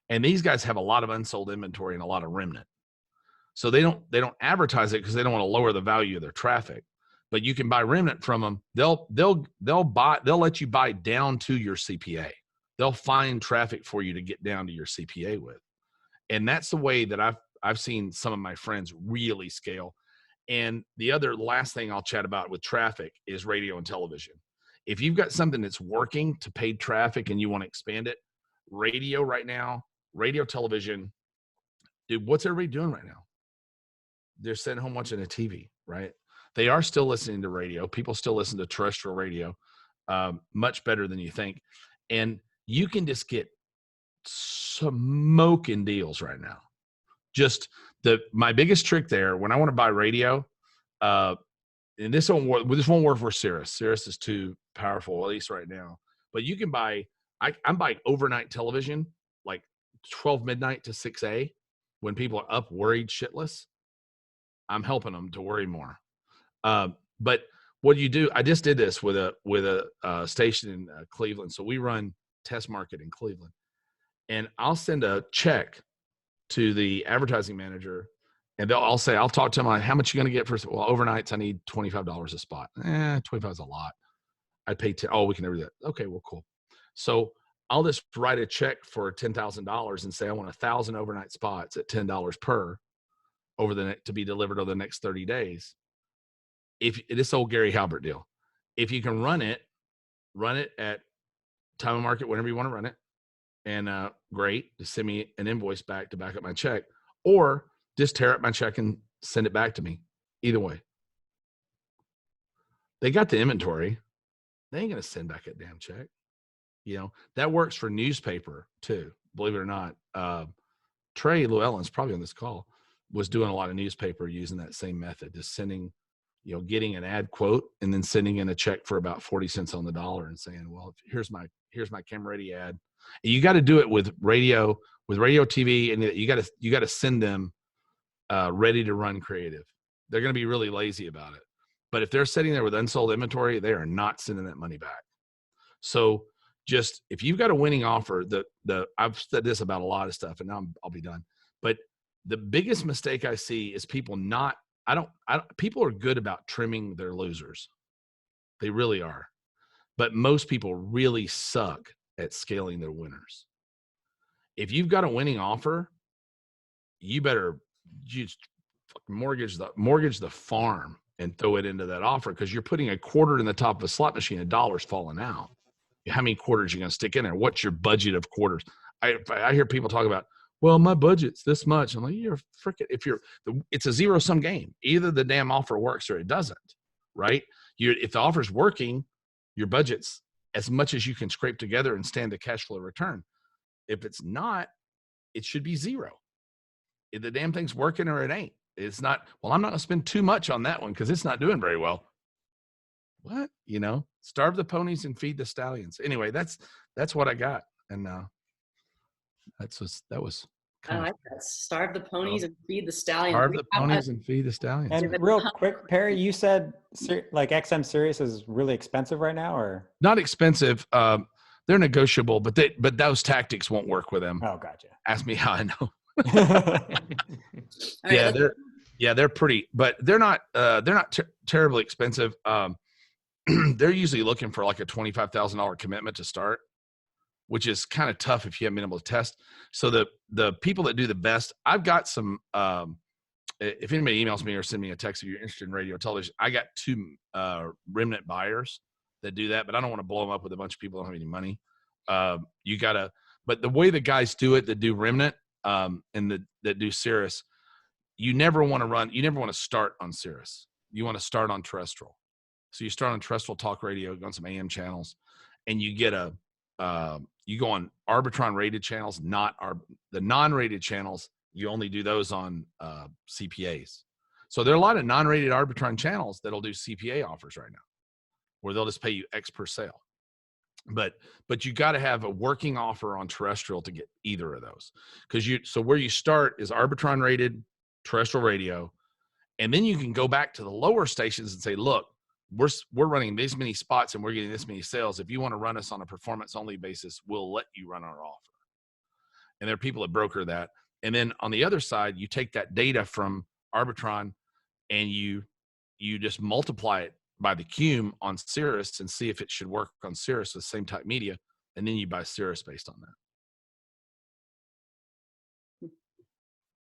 And these guys have a lot of unsold inventory and a lot of remnant. So they don't advertise it because they don't want to lower the value of their traffic. But you can buy remnant from them. They'll let you buy down to your CPA. They'll find traffic for you to get down to your CPA with. And that's the way that I've seen some of my friends really scale. And the last thing I'll chat about with traffic is radio and television. If you've got something that's working to paid traffic and you want to expand it, radio right now, radio, television, dude, what's everybody doing right now? They're sitting home watching a TV, right? They are still listening to radio. People still listen to terrestrial radio, much better than you think. And you can just get smoking deals right now. Just my biggest trick there, when I want to buy radio, and this won't work for Cirrus. Cirrus is too powerful, at least right now. But you can buy, I'm buying overnight television, like 12 midnight to 6 a, when people are up worried shitless. I'm helping them to worry more. But what you do, I just did this with a station in Cleveland. So we run test market in Cleveland, and I'll send a check to the advertising manager, and I'll say, I'll talk to them on how much you're going to get for, well, overnights, I need $25 a spot. 25 is a lot. I'd pay 10. Oh, we can never do that. Okay, well, cool. So I'll just write a check for $10,000 and say, I want 1,000 overnight spots at $10 per to be delivered over the next 30 days. If this old Gary Halbert deal, if you can run it at time of market, whenever you want to run it. And great, just send me an invoice back to back up my check, or just tear up my check and send it back to me. Either way, they got the inventory. They ain't gonna send back that damn check. You know, that works for newspaper too. Believe it or not, Trey Llewellyn's probably on this call, was doing a lot of newspaper using that same method, just sending, getting an ad quote and then sending in a check for about 40 cents on the dollar and saying, well, here's my camera ready ad. And you got to do it with radio, TV, and you got to send them ready to run creative. They're going to be really lazy about it. But if they're sitting there with unsold inventory, they are not sending that money back. So just, if you've got a winning offer, I've said this about a lot of stuff, and now I'll be done. But the biggest mistake I see is people people are good about trimming their losers. They really are. But most people really suck at scaling their winners. If you've got a winning offer, you better just mortgage the farm and throw it into that offer, because you're putting a quarter in the top of a slot machine, $1's falling out. How many quarters are you going to stick in there? What's your budget of quarters? I hear people talk about, well, my budget's this much. I'm like, it's a zero-sum game. Either the damn offer works or it doesn't, right? If the offer's working, your budget's as much as you can scrape together and stand the cash flow return. If it's not, it should be zero. If the damn thing's working or it ain't. It's not, well, I'm not going to spend too much on that one because it's not doing very well. What? Starve the ponies and feed the stallions. Anyway, that's what I got. And that was I like that. Starve the ponies and feed the stallions. Starve the ponies and feed the stallions. And real quick, Perry, you said like XM Sirius is really expensive right now, or not expensive? They're negotiable, but those tactics won't work with them. Oh, gotcha. Ask me how I know. Right, they're pretty, but they're not terribly expensive. They're usually looking for like a $25,000 commitment to start, which is kind of tough if you haven't been able to test. So the people that do the best, I've got some, if anybody emails me or send me a text if you're interested in radio, television, I got 2 remnant buyers that do that, but I don't want to blow them up with a bunch of people who don't have any money. But the way the guys do it, that do remnant, and that do Cirrus, you never want to start on Cirrus. You want to start on terrestrial. So you start on terrestrial talk radio, go on some AM channels, and you get you go on Arbitron rated channels, the non-rated channels. You only do those on CPAs. So there are a lot of non-rated Arbitron channels that'll do CPA offers right now, where they'll just pay you X per sale. But you got to have a working offer on terrestrial to get either of those. So where you start is Arbitron rated terrestrial radio, and then you can go back to the lower stations and say, look, we're running this many spots and we're getting this many sales. If you want to run us on a performance only basis, we'll let you run our offer. And there are people that broker that. And then on the other side, you take that data from Arbitron and you just multiply it by the cum on Cirrus and see if it should work on Cirrus with the same type media. And then you buy Cirrus based on that.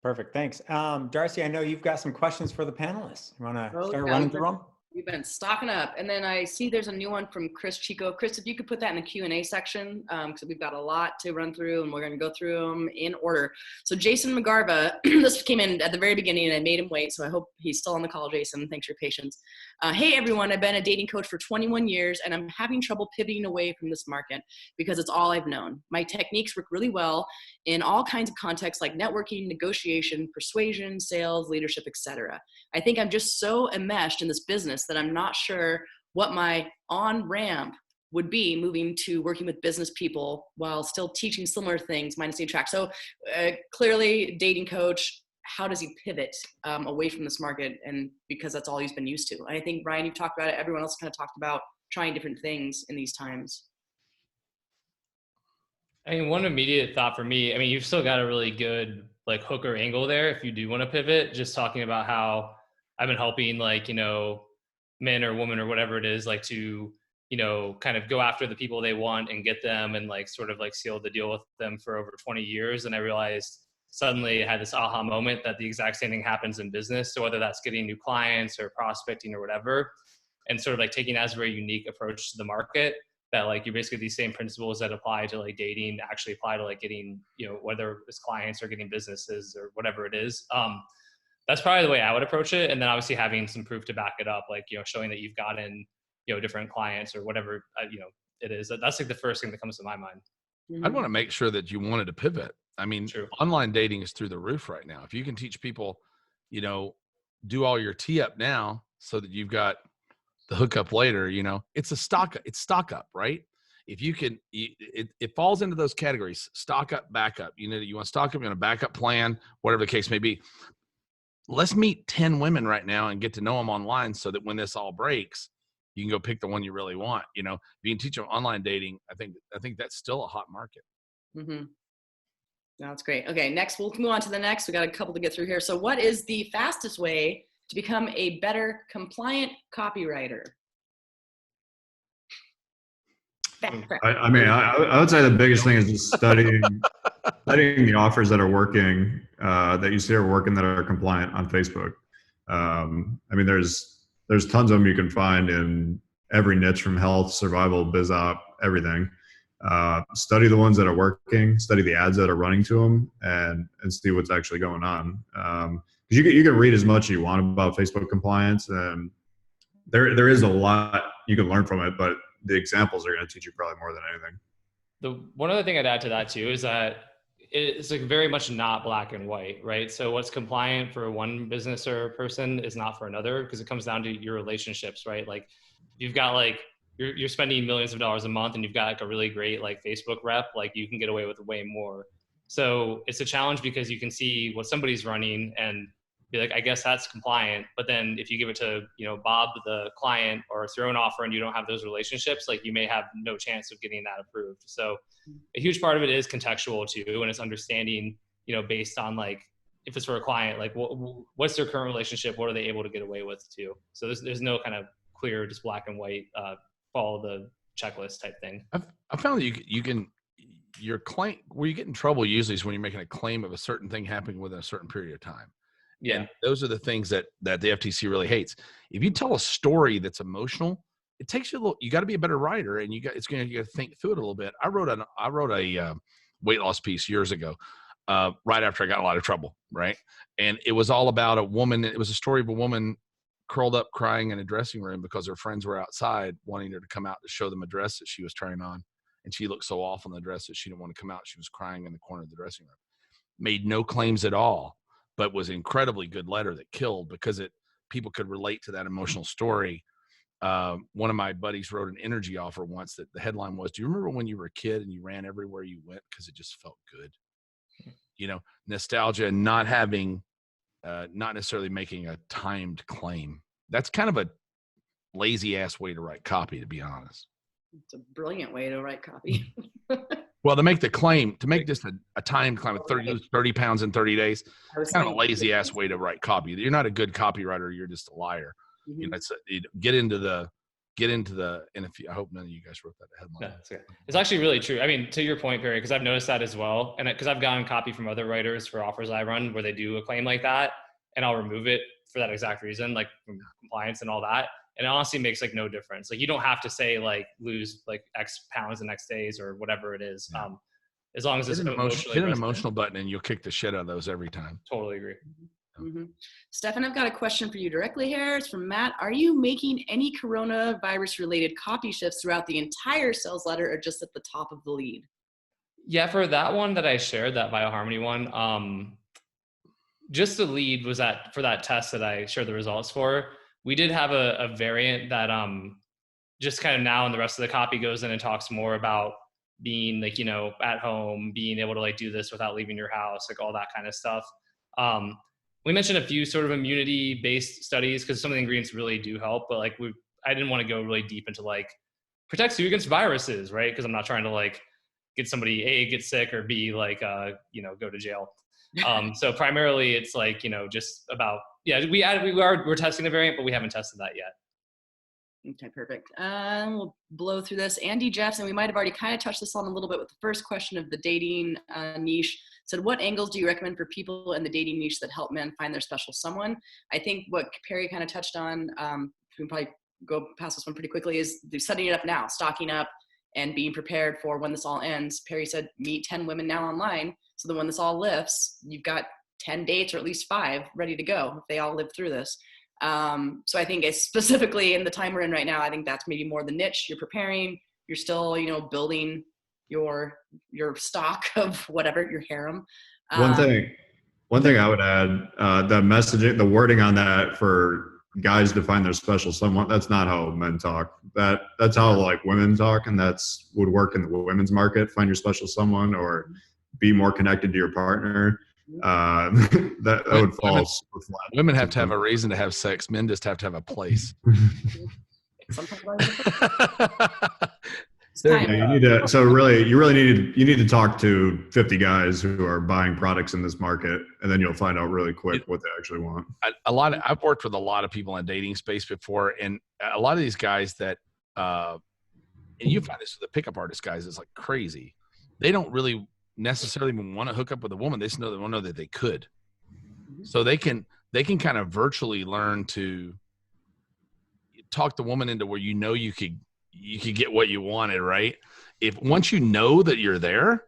Perfect. Thanks. Darcy, I know you've got some questions for the panelists. You want to start running through them? We've been stocking up. And then I see there's a new one from Chris Chico. Chris, if you could put that in the Q&A section, because we've got a lot to run through and we're going to go through them in order. So Jason McGarva, this came in at the very beginning and I made him wait. So I hope he's still on the call, Jason. Thanks for your patience. Hey, everyone. I've been a dating coach for 21 years and I'm having trouble pivoting away from this market because it's all I've known. My techniques work really well in all kinds of contexts like networking, negotiation, persuasion, sales, leadership, etc. I think I'm just so enmeshed in this business that I'm not sure what my on-ramp would be moving to working with business people while still teaching similar things minus the track. So clearly dating coach, how does he pivot away from this market? And because that's all he's been used to. I think, Brian, you've talked about it. Everyone else kind of talked about trying different things in these times. I mean, one immediate thought for me, I mean, you've still got a really good like hook or angle there if you do want to pivot, just talking about how I've been helping like, men or women or whatever it is, like to, kind of go after the people they want and get them and like sort of like seal the deal with them for over 20 years. And I realized suddenly I had this aha moment that the exact same thing happens in business. So whether that's getting new clients or prospecting or whatever, and sort of like taking as a very unique approach to the market, that like you basically these same principles that apply to like dating actually apply to like getting, whether it's clients or getting businesses or whatever it is. That's probably the way I would approach it. And then obviously having some proof to back it up, like, showing that you've gotten, different clients or whatever, it is. That's like the first thing that comes to my mind. I'd want to make sure that you wanted to pivot. I mean, True. Online dating is through the roof right now. If you can teach people, do all your tee up now so that you've got the hookup later, it's stock up, right? If you can, it falls into those categories: stock up, backup. You want to stock up, you want a backup plan, whatever the case may be. Let's meet 10 women right now and get to know them online so that when this all breaks, you can go pick the one you really want. If you can teach them online dating, I think that's still a hot market. Mm-hmm. No, that's great. Okay, next, we'll move on to the next. We got a couple to get through here. So what is the fastest way to become a better compliant copywriter? I would say the biggest thing is just studying the offers that are working, that you see are working, that are compliant on Facebook. There's tons of them you can find in every niche, from health, survival, biz op, everything. Study the ones that are working, study the ads that are running to them, and see what's actually going on. You can read as much as you want about Facebook compliance, and there is a lot you can learn from it, but the examples are going to teach you probably more than anything. The one other thing I'd add to that too is that it's like very much not black and white, right? So what's compliant for one business or person is not for another, because it comes down to your relationships, right? Like you've got like, you're spending millions of dollars a month and you've got like a really great like Facebook rep, like you can get away with way more. So it's a challenge because you can see what somebody's running and be like, I guess that's compliant. But then if you give it to, Bob, the client, or it's your own offer and you don't have those relationships, like you may have no chance of getting that approved. So a huge part of it is contextual too. And it's understanding, based on like, if it's for a client, like what's their current relationship? What are they able to get away with too? So there's no kind of clear, just black and white, follow the checklist type thing. I found that you can, your claim, where you get in trouble usually is when you're making a claim of a certain thing happening within a certain period of time. Yeah. And those are the things that the FTC really hates. If you tell a story that's emotional, it takes you a little, you got to be a better writer, and you got to think through it a little bit. I wrote a weight loss piece years ago, right after I got in a lot of trouble. Right. And it was all about a woman. It was a story of a woman curled up crying in a dressing room because her friends were outside wanting her to come out to show them a dress that she was trying on. And she looked so awful in the dress that she didn't want to come out. She was crying in the corner of the dressing room. Made no claims at all, but was an incredibly good letter that killed because people could relate to that emotional story. One of my buddies wrote an energy offer once that the headline was, do you remember when you were a kid and you ran everywhere you went because it just felt good? Nostalgia and not having, not necessarily making a timed claim. That's kind of a lazy ass way to write copy, to be honest. It's a brilliant way to write copy. Well, to make the claim, to make this a timed claim of 30 pounds in 30 days, it's kind of a lazy ass way to write copy. You're not a good copywriter. You're just a liar. Mm-hmm. Get into the get into and I hope none of you guys wrote that headline. No, it's okay. It's actually really true. I mean, to your point, Perry, because I've noticed that as well. And because I've gotten copy from other writers for offers I run where they do a claim like that, and I'll remove it for that exact reason, like from compliance and all that. And it honestly makes like no difference. Like you don't have to say like lose like X pounds in X days or whatever it is. Yeah. As long as it's hit an emotional emotional button and you'll kick the shit out of those every time. Totally agree. Mm-hmm. Stefan, I've got a question for you directly here. It's from Matt. Are you making any coronavirus related copy shifts throughout the entire sales letter or just at the top of the lead? Yeah, for that one that I shared, that BioHarmony one, just the lead was for that test that I shared the results for. We did have a variant that just kind of now in the rest of the copy goes in and talks more about being like, at home, being able to like do this without leaving your house, like all that kind of stuff. We mentioned a few sort of immunity-based studies because some of the ingredients really do help, but like I didn't want to go really deep into like protects you against viruses, right? Because I'm not trying to like get somebody A, get sick, or B, like go to jail. So primarily it's like just about we're testing the variant, but we haven't tested that yet. Okay, perfect. We'll blow through this. Andy Jeffs, and we might have already kind of touched this on a little bit with the first question of the dating niche, said, what angles do you recommend for people in the dating niche that help men find their special someone? I think what Perry kind of touched on, we can probably go past this one pretty quickly, is setting it up now, stocking up and being prepared for when this all ends. Perry said, meet 10 women now online, so that when this all lifts, you've got 10 dates or at least 5 ready to go if they all live through this. So I think specifically in the time we're in right now, I think that's maybe more the niche. You're preparing, you're still, building your stock of whatever, your harem. One thing I would add, the messaging, the wording on that for guys to find their special someone, that's not how men talk. That's how like women talk, and that's would work in the women's market. Find your special someone or be more connected to your partner. That would fall super flat. Women have to have a reason to have sex. Men just have to have a place. Yeah, you need to talk to 50 guys who are buying products in this market, and then you'll find out really quick what they actually want. I've worked with a lot of people in the dating space before, and a lot of these guys that, and you find this with the pickup artist guys, it's like crazy. They don't really necessarily even want to hook up with a woman. They just want to know that they could. So they can kind of virtually learn to talk the woman into where you could get what you wanted, right? If once you know that you're there,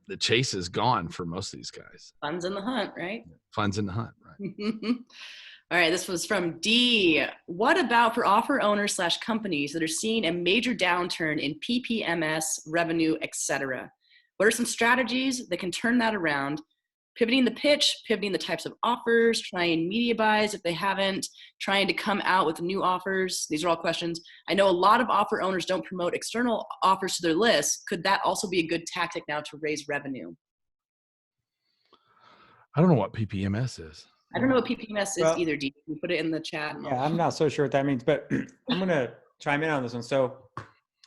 the chase is gone for most of these guys. Fun's in the hunt, right? Fun's in the hunt, right? All right, this was from D. What about for offer owners / companies that are seeing a major downturn in PPMS, revenue, etc.? What are some strategies that can turn that around? Pivoting the pitch, pivoting the types of offers, trying media buys if they haven't, trying to come out with new offers. These are all questions. I know a lot of offer owners don't promote external offers to their list. Could that also be a good tactic now to raise revenue? I don't know what PPMS is. I don't know what PPMS is either, D. Can you put it in the chat? Yeah, I'm not so sure what that means, but I'm going to chime in on this one. So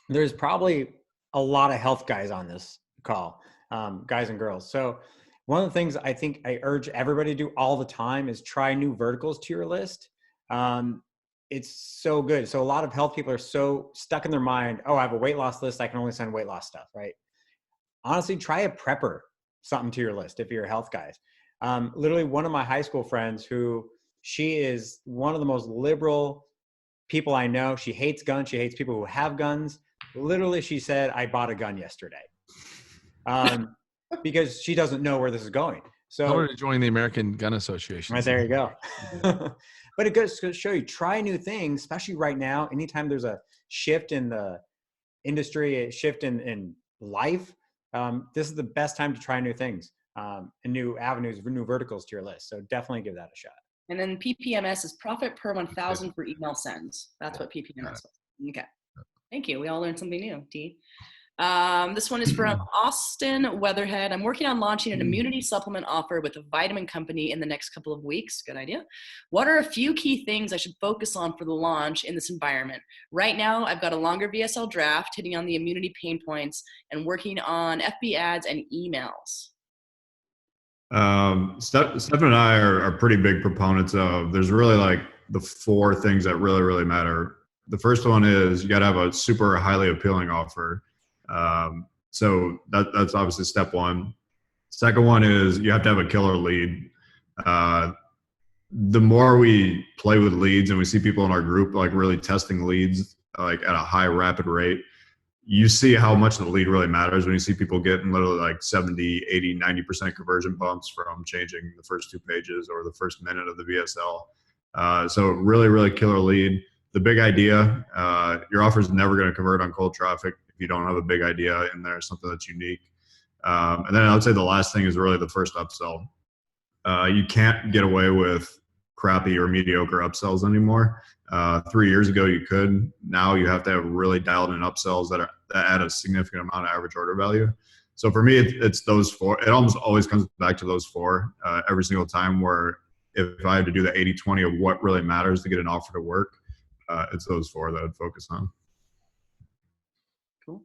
there's probably a lot of health guys on this call, guys and girls. So one of the things I think I urge everybody to do all the time is try new verticals to your list. It's so good. So a lot of health people are so stuck in their mind, oh, I have a weight loss list, I can only send weight loss stuff, right? Honestly, try a prepper something to your list if you're health guys. Literally one of my high school friends she is one of the most liberal people I know. She hates guns. She hates people who have guns. Literally, she said, I bought a gun yesterday. Because she doesn't know where this is going. So tell her to join the American Gun Association. Right, there you go. But it goes to show you, try new things, especially right now. Anytime there's a shift in the industry, a shift in life, this is the best time to try new things and new avenues, new verticals to your list. So definitely give that a shot. And then PPMS is profit per 1,000 for email sends. That's what PPMS is. Okay. Thank you. We all learned something new, T. This one is from Austin Weatherhead. I'm working on launching an immunity supplement offer with a vitamin company in the next couple of weeks. Good idea. What are a few key things I should focus on for the launch in this environment? Right now, I've got a longer VSL draft hitting on the immunity pain points and working on FB ads and emails. Stephen and I are pretty big proponents of, there's really like the 4 things that really, really matter. The first one is you got to have a super highly appealing offer. So that's obviously step one. Second one is you have to have a killer lead. The more we play with leads and we see people in our group like really testing leads like at a high rapid rate, you see how much the lead really matters when you see people getting literally like 70, 80, 90% conversion bumps from changing the first 2 pages or the first minute of the VSL. So really, really killer lead. The big idea, your offer is never going to convert on cold traffic if you don't have a big idea in there, something that's unique. And then I would say the last thing is really the first upsell. You can't get away with crappy or mediocre upsells anymore. 3 years ago, you could. Now you have to have really dialed in upsells that add a significant amount of average order value. So for me, it's those 4. It almost always comes back to those 4 every single time, where if I had to do the 80-20 of what really matters to get an offer to work, it's those 4 that I'd focus on. Cool.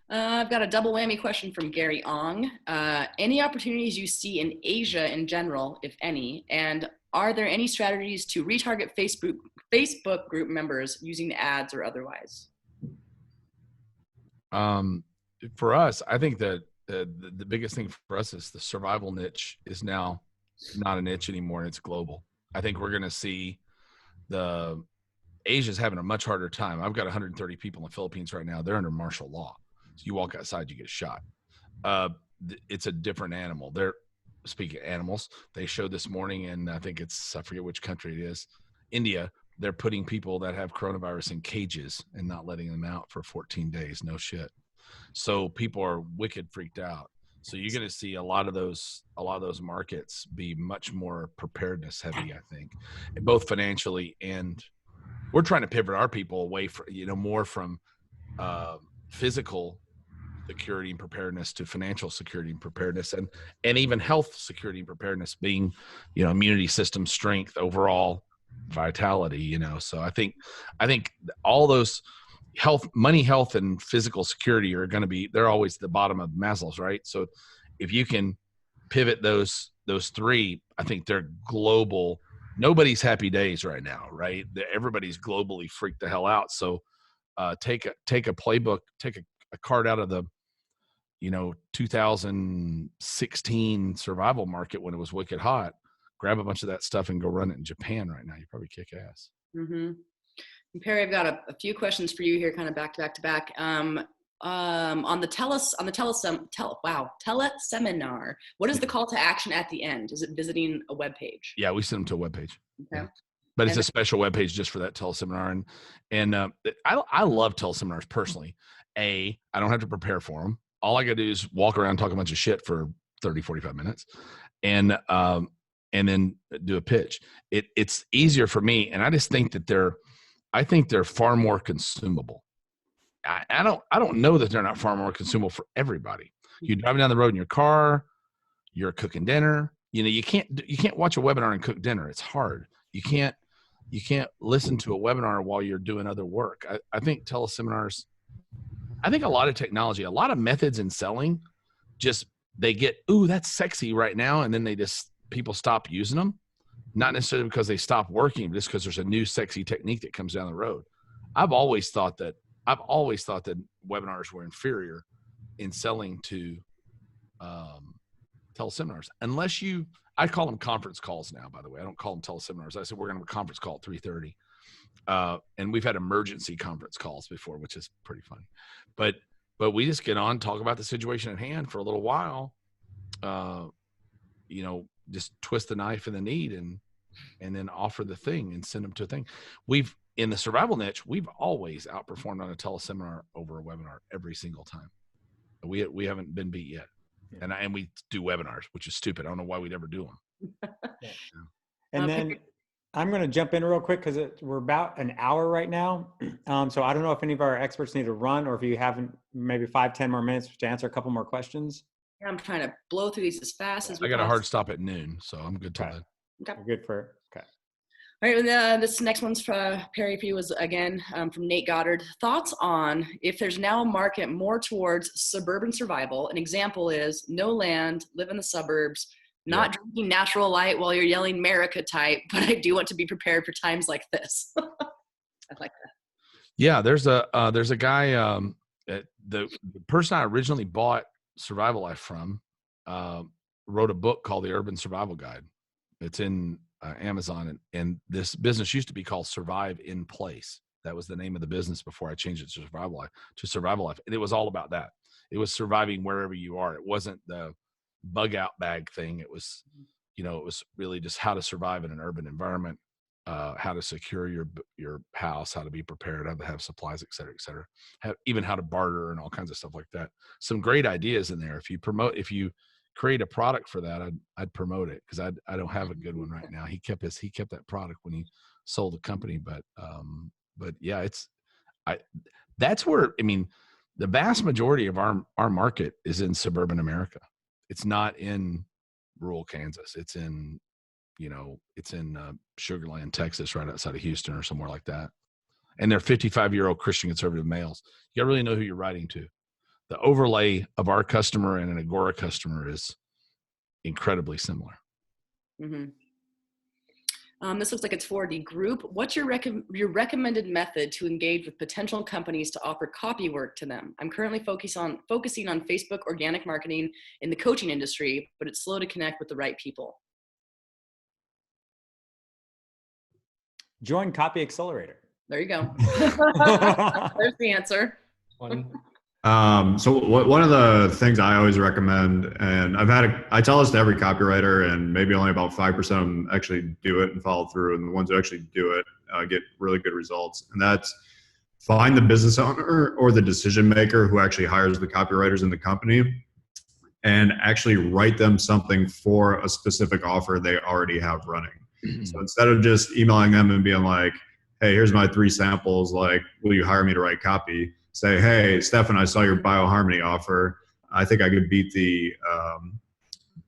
I've got a double whammy question from Gary Ong. Any opportunities you see in Asia in general, if any, and are there any strategies to retarget Facebook group members using ads or otherwise? For us, I think that the biggest thing for us is the survival niche is now not a niche anymore. It's global. I think we're going to see Asia's having a much harder time. I've got 130 people in the Philippines right now. They're under martial law. So you walk outside, you get shot. It's a different animal. Speaking of animals, they showed this morning, and I think I forget which country it is, India, they're putting people that have coronavirus in cages and not letting them out for 14 days. No shit. So people are wicked freaked out. So you're going to see a lot of those markets be much more preparedness heavy, I think, both financially, and we're trying to pivot our people away from, more from physical security and preparedness to financial security and preparedness, and even health security and preparedness being, immunity system strength, overall vitality, So I think all those money, health, and physical security are going to be, they're always the bottom of Maslow's, right? So if you can pivot those 3, I think they're global. Nobody's happy days right now, right? Everybody's globally freaked the hell out. So take a playbook, take a card out of the 2016 survival market when it was wicked hot, grab a bunch of that stuff and go run it in Japan right now. You probably kick ass. Mm-hmm. And Perry, I've got a few questions for you here, kind of back to back. On the teleseminar, what is the call to action at the end? Is it visiting a web page? Yeah, we send them to a web page. Okay. Yeah. But it's a special web page just for that teleseminar. And I love teleseminars personally. I don't have to prepare for them. All I got to do is walk around, talk a bunch of shit for 30, 45 minutes and then do a pitch. It's easier for me. And I just think that they're far more consumable. I don't know that they're not far more consumable for everybody. You're driving down the road in your car, you're cooking dinner. You can't watch a webinar and cook dinner. It's hard. You can't listen to a webinar while you're doing other work. I think teleseminars, I think a lot of technology, a lot of methods in selling, just they get, ooh, that's sexy right now. And then people stop using them. Not necessarily because they stop working, but just because there's a new sexy technique that comes down the road. I've always thought that webinars were inferior in selling to teleseminars. I call them conference calls now, by the way. I don't call them teleseminars. I said, we're going to have a conference call at 3:30. And we've had emergency conference calls before, which is pretty funny. But we just get on, talk about the situation at hand for a little while, just twist the knife in the need and then offer the thing and send them to a thing. In the survival niche, we've always outperformed on a teleseminar over a webinar every single time. We haven't been beat yet. Yeah. And we do webinars, which is stupid. I don't know why we'd ever do them. Yeah. And then I'm going to jump in real quick because we're about an hour right now. So I don't know if any of our experts need to run or if you haven't maybe 5-10 more minutes to answer a couple more questions. Yeah, I'm trying to blow through these as fast as we can. I got a hard stop at noon, so I'm good till then. Okay. We're good for okay. All right, and this next one's for Perry for you was again from Nate Goddard. Thoughts on if there's now a market more towards suburban survival. An example is no land, live in the suburbs, not drinking natural light while you're yelling America type, but I do want to be prepared for times like this. I like that. Yeah, there's a guy, the person I originally bought Survival Life from, wrote a book called The Urban Survival Guide. It's in Amazon, and this business used to be called Survive in Place. That was the name of the business before I changed it to Survival Life. And it was all about that. It was surviving wherever you are. It wasn't the bug out bag thing. It was, it was really just how to survive in an urban environment, how to secure your house, how to be prepared, how to have supplies, et cetera, even how to barter and all kinds of stuff like that. Some great ideas in there. If you create a product for that, I'd promote it, because I don't have a good one right now. He kept that product when he sold the company, but yeah, that's where, the vast majority of our market is in suburban America. It's not in rural Kansas. It's in Sugar Land, Texas, right outside of Houston or somewhere like that. And they're 55-year-old Christian conservative males. You gotta really know who you're writing to. The overlay of our customer and an Agora customer is incredibly similar. Mm-hmm. This looks like it's for the group. What's your recommended method to engage with potential companies to offer copy work to them? I'm currently focusing on Facebook organic marketing in the coaching industry, but it's slow to connect with the right people. Join Copy Accelerator. There you go. There's the answer. So one of the things I always recommend, and I tell this to every copywriter, and maybe only about 5% of them actually do it and follow through, and the ones who actually do it get really good results. And that's find the business owner or the decision maker who actually hires the copywriters in the company, and actually write them something for a specific offer they already have running. So instead of just emailing them and being like, hey, here's my 3 samples, like, will you hire me to write copy? Say, hey, Stefan, I saw your BioHarmony offer. I think I could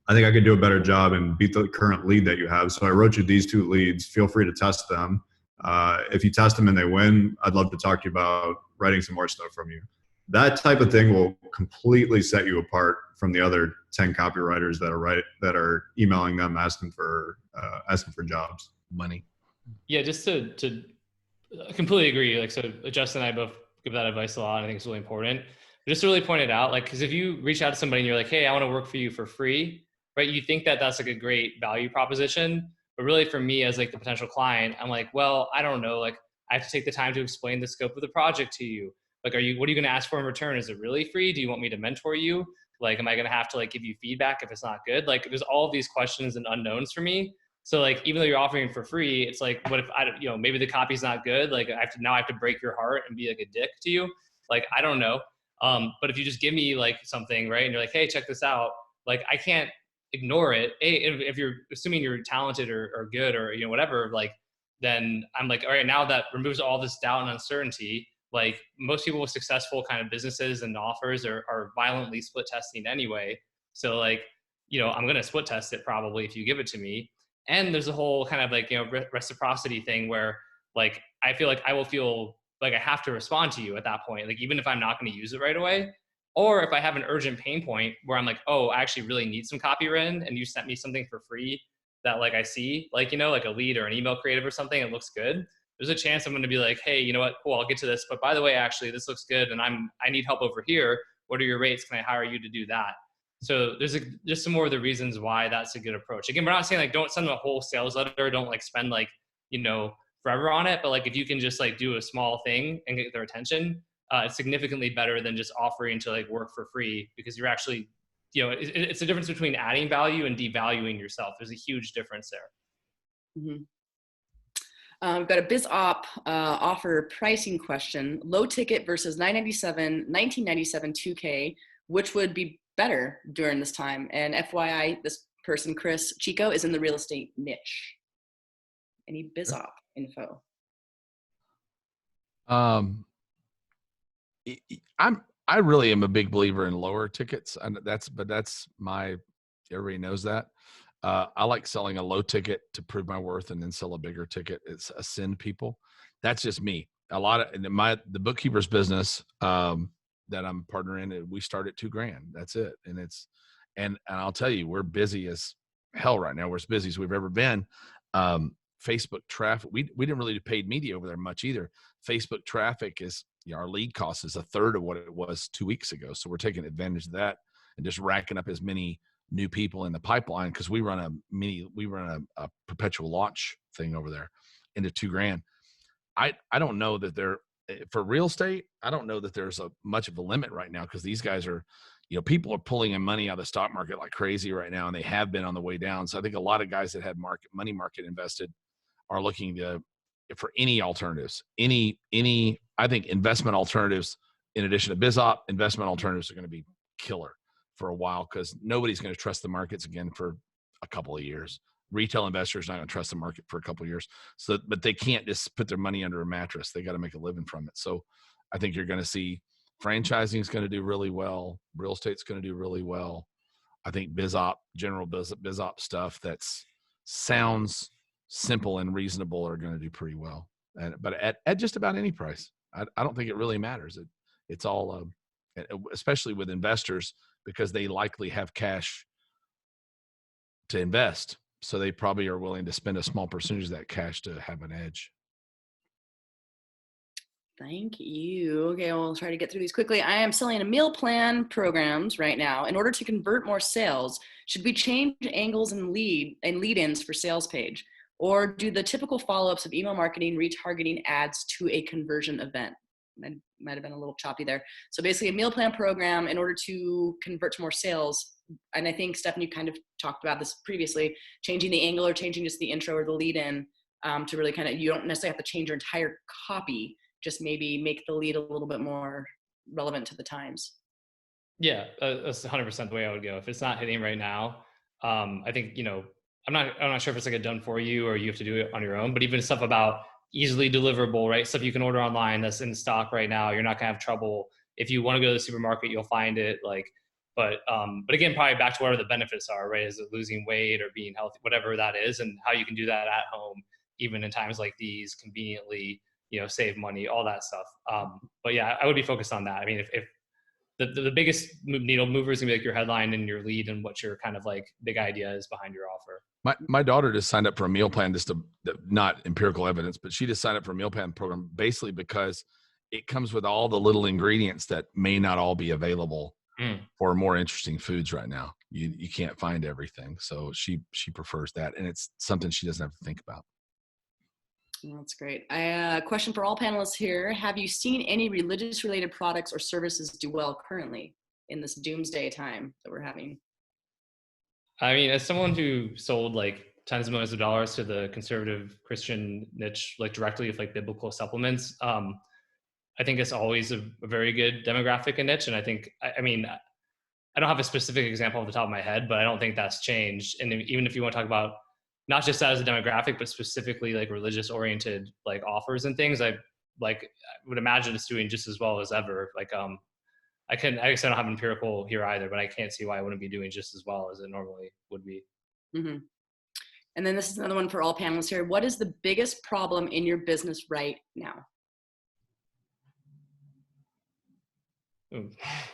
I think I could do a better job and beat the current lead that you have. So I wrote you these 2 leads. Feel free to test them. If you test them and they win, I'd love to talk to you about writing some more stuff from you. That type of thing will completely set you apart from the other 10 copywriters that are emailing them asking for jobs. Money. Yeah, just to completely agree. Like, so Justin and I both give that advice a lot. I think it's really important. But just to really point it out, like, because if you reach out to somebody and you're like, hey, I want to work for you for free, right? You think that that's like a great value proposition. But really for me as like the potential client, I'm like, well, I don't know. Like, I have to take the time to explain the scope of the project to you. Like, what are you going to ask for in return? Is it really free? Do you want me to mentor you? Like, am I going to have to like give you feedback if it's not good? Like, there's all of these questions and unknowns for me. So like, even though you're offering for free, it's like, what if maybe the copy's not good? Like, I have to break your heart and be like a dick to you. Like, I don't know. But if you just give me like something, right, and you're like, hey, check this out. Like, I can't ignore it. Hey, if you're assuming you're talented or good or, whatever, like, then I'm like, all right, now that removes all this doubt and uncertainty. Like, most people with successful kind of businesses and offers are violently split testing anyway. So like, I'm going to split test it probably if you give it to me. And there's a whole kind of like, reciprocity thing where like, I feel like I will feel like I have to respond to you at that point. Like, even if I'm not going to use it right away, or if I have an urgent pain point where I'm like, oh, I actually really need some copy written and you sent me something for free that like I see, like, like a lead or an email creative or something, it looks good. There's a chance I'm going to be like, hey, you know what? Cool, I'll get to this. But by the way, actually, this looks good and I need help over here. What are your rates? Can I hire you to do that? So there's just some more of the reasons why that's a good approach. Again, we're not saying like, don't send them a whole sales letter. Don't like spend like, forever on it. But like, if you can just like do a small thing and get their attention, it's significantly better than just offering to like work for free, because you're actually, it's a difference between adding value and devaluing yourself. There's a huge difference there. Mm-hmm. We've got a BizOp offer pricing question. Low ticket versus $997, $1997 2K, which would be better during this time? And FYI, this person, Chris Chico, is in the real estate niche. Any BizOp info? I really am a big believer in lower tickets, and that's everybody knows that. I like selling a low ticket to prove my worth and then sell a bigger ticket. It's ascend people. That's just me. A lot of the bookkeeper's business that I'm partnering in, we start at $2,000. That's it. And I'll tell you, we're busy as hell right now. We're as busy as we've ever been. Facebook traffic. We didn't really do paid media over there much either. Facebook traffic is, our lead cost is a third of what it was 2 weeks ago. So we're taking advantage of that and just racking up as many new people in the pipeline, because we run a perpetual launch thing over there into $2,000. I don't know that for real estate, I don't know that there's much of a limit right now, because these guys are, people are pulling in money out of the stock market like crazy right now, and they have been on the way down. So I think a lot of guys that had money market invested are looking for any alternatives, I think investment alternatives, in addition to BizOp, investment alternatives are going to be killer for a while, because nobody's going to trust the markets again for a couple of years. Retail investors not going to trust the market for a couple of years. So, but they can't just put their money under a mattress. They got to make a living from it. So I think you're going to see franchising is going to do really well. Real estate's going to do really well. I think general BizOp stuff that's sounds simple and reasonable are going to do pretty well. But at just about any price, I don't think it really matters. It's all, especially with investors, because they likely have cash to invest. So they probably are willing to spend a small percentage of that cash to have an edge. Thank you. Okay, we'll try to get through these quickly. I am selling a meal plan programs right now. In order to convert more sales, should we change angles and lead-ins for sales page? Or do the typical follow-ups of email marketing, retargeting ads to a conversion event? Might have been a little choppy there. So basically a meal plan program in order to convert to more sales. And I think Stephanie kind of talked about this previously, changing the angle or changing just the intro or the lead in to really kind of, you don't necessarily have to change your entire copy, just maybe make the lead a little bit more relevant to the times. Yeah, that's 100% the way I would go. If it's not hitting right now, I think, I'm not sure if it's like a done for you or you have to do it on your own, but even stuff about easily deliverable, right? Stuff you can order online that's in stock right now. You're not gonna have trouble. If you want to go to the supermarket, you'll find it. But again, probably back to whatever the benefits are, right? Is it losing weight or being healthy, whatever that is, and how you can do that at home, even in times like these, conveniently, save money, all that stuff. But yeah, I would be focused on that. I mean, if the biggest needle mover is gonna be like your headline and your lead and what your kind of like big idea is behind your offer. My daughter just signed up for a meal plan, not empirical evidence, but she just signed up for a meal plan program basically because it comes with all the little ingredients that may not all be available for more interesting foods right now. You can't find everything. So she prefers that. And it's something she doesn't have to think about. That's great. A question for all panelists here. Have you seen any religious related products or services do well currently in this doomsday time that we're having? I mean, as someone who sold like tens of millions of dollars to the conservative Christian niche, like directly with like biblical supplements, I think it's always a very good demographic and niche. And I think, I mean, I don't have a specific example off the top of my head, but I don't think that's changed. And even if you want to talk about not just that as a demographic, but specifically like religious oriented like offers and things, I would imagine it's doing just as well as ever. I guess I don't have empirical here either, but I can't see why I wouldn't be doing just as well as it normally would be. Mm-hmm. And then this is another one for all panelists here. What is the biggest problem in your business right now?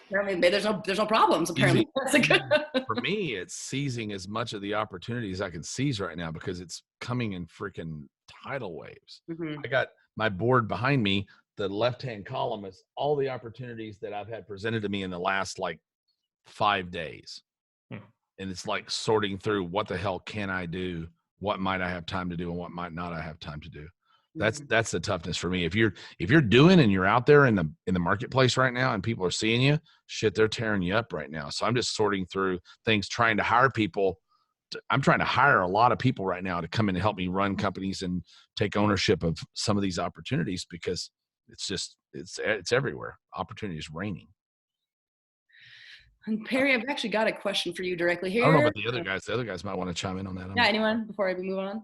Apparently there's no problems. Apparently, for me, it's seizing as much of the opportunities I can seize right now because it's coming in freaking tidal waves. Mm-hmm. I got my board behind me. The left-hand column is all the opportunities that I've had presented to me in the last 5 days. And it's like sorting through what the hell can I do? What might I have time to do? And what might not I have time to do? That's the toughness for me. If you're doing and you're out there in the marketplace right now and people are seeing you, shit, they're tearing you up right now. So I'm just sorting through things, trying to hire people. I'm trying to hire a lot of people right now to come in and help me run companies and take ownership of some of these opportunities because it's everywhere. Opportunity is raining. And Perry, I've actually got a question for you directly here. I don't know about the other guys might want to chime in on that. Yeah, anyone before I move on?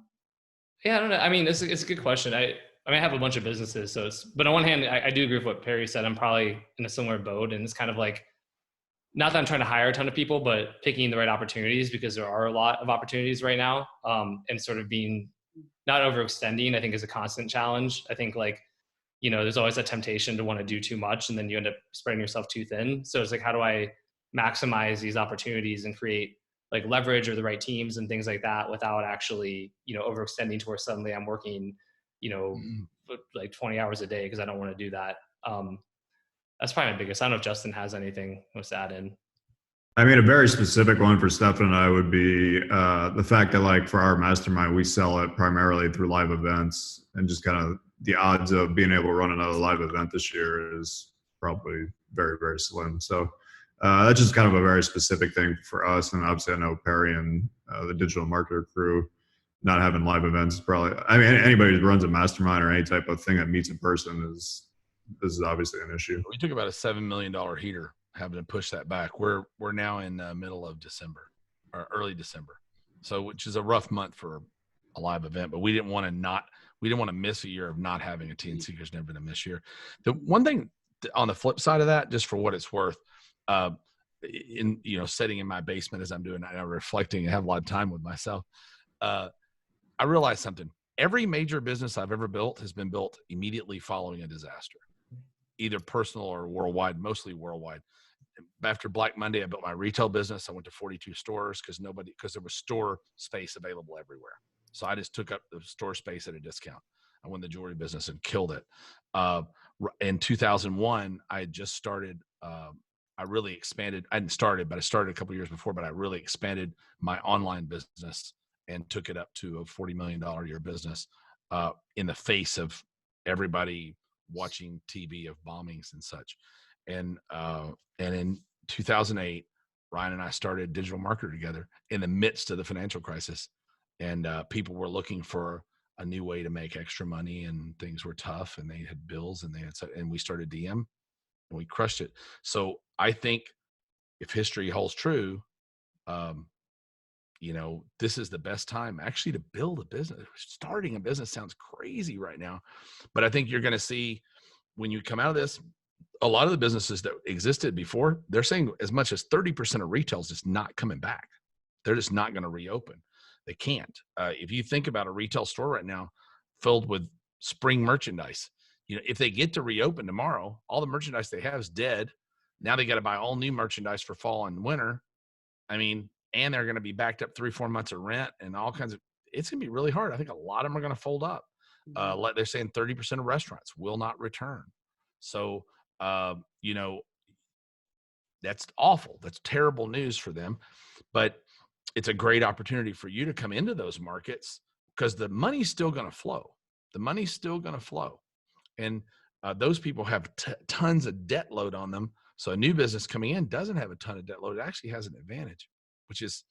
Yeah, I don't know. I mean, it's a good question. I have a bunch of businesses, but on one hand, I do agree with what Perry said. I'm probably in a similar boat, and it's kind of like, not that I'm trying to hire a ton of people, but picking the right opportunities because there are a lot of opportunities right now, and sort of being not overextending, I think is a constant challenge. I think there's always a temptation to want to do too much and then you end up spreading yourself too thin. So it's like, how do I maximize these opportunities and create leverage or the right teams and things like that without actually, overextending to where suddenly I'm working, like 20 hours a day because I don't want to do that. That's probably my biggest. I don't know if Justin has anything wants to add in. I mean, a very specific one for Stefan and I would be the fact that, like, for our mastermind, we sell it primarily through live events, and just kind of the odds of being able to run another live event this year is probably very, very slim. So that's just kind of a very specific thing for us. And obviously, I know Perry and the digital marketer crew, not having live events is probably, I mean, anybody who runs a mastermind or any type of thing that meets in person is obviously an issue. We took about a $7 million heater, having to push that back. We're now in middle of December or early December, so which is a rough month for a live event. But we didn't want to miss a year of not having a TNC. There's never been a miss year. The one thing on the flip side of that, just for what it's worth, in sitting in my basement as I'm doing, I'm reflecting and have a lot of time with myself. I realized something. Every major business I've ever built has been built immediately following a disaster, either personal or worldwide, mostly worldwide. After Black Monday, I built my retail business. I went to 42 stores because there was store space available everywhere. So I just took up the store space at a discount. I won the jewelry business and killed it. In 2001, I had just started. I really expanded. I hadn't started, but I started a couple of years before. But I really expanded my online business and took it up to a $40 million a year business in the face of everybody watching TV of bombings and such. And in 2008, Ryan and I started Digital Marketer together in the midst of the financial crisis. And people were looking for a new way to make extra money, and things were tough, and they had bills, and we started DM, and we crushed it. So I think if history holds true, this is the best time actually to build a business. Starting a business sounds crazy right now, but I think you're going to see when you come out of this, a lot of the businesses that existed before, they're saying as much as 30% of retail is just not coming back. They're just not going to reopen. They can't. If you think about a retail store right now filled with spring merchandise, if they get to reopen tomorrow, all the merchandise they have is dead. Now they got to buy all new merchandise for fall and winter. I mean, and they're going to be backed up 3-4 months of rent and all kinds of, it's going to be really hard. I think a lot of them are going to fold up. They're saying 30% of restaurants will not return. So, that's awful. That's terrible news for them, but it's a great opportunity for you to come into those markets because the money's still going to flow. The money's still going to flow. And those people have tons of debt load on them. So a new business coming in doesn't have a ton of debt load. It actually has an advantage, which is,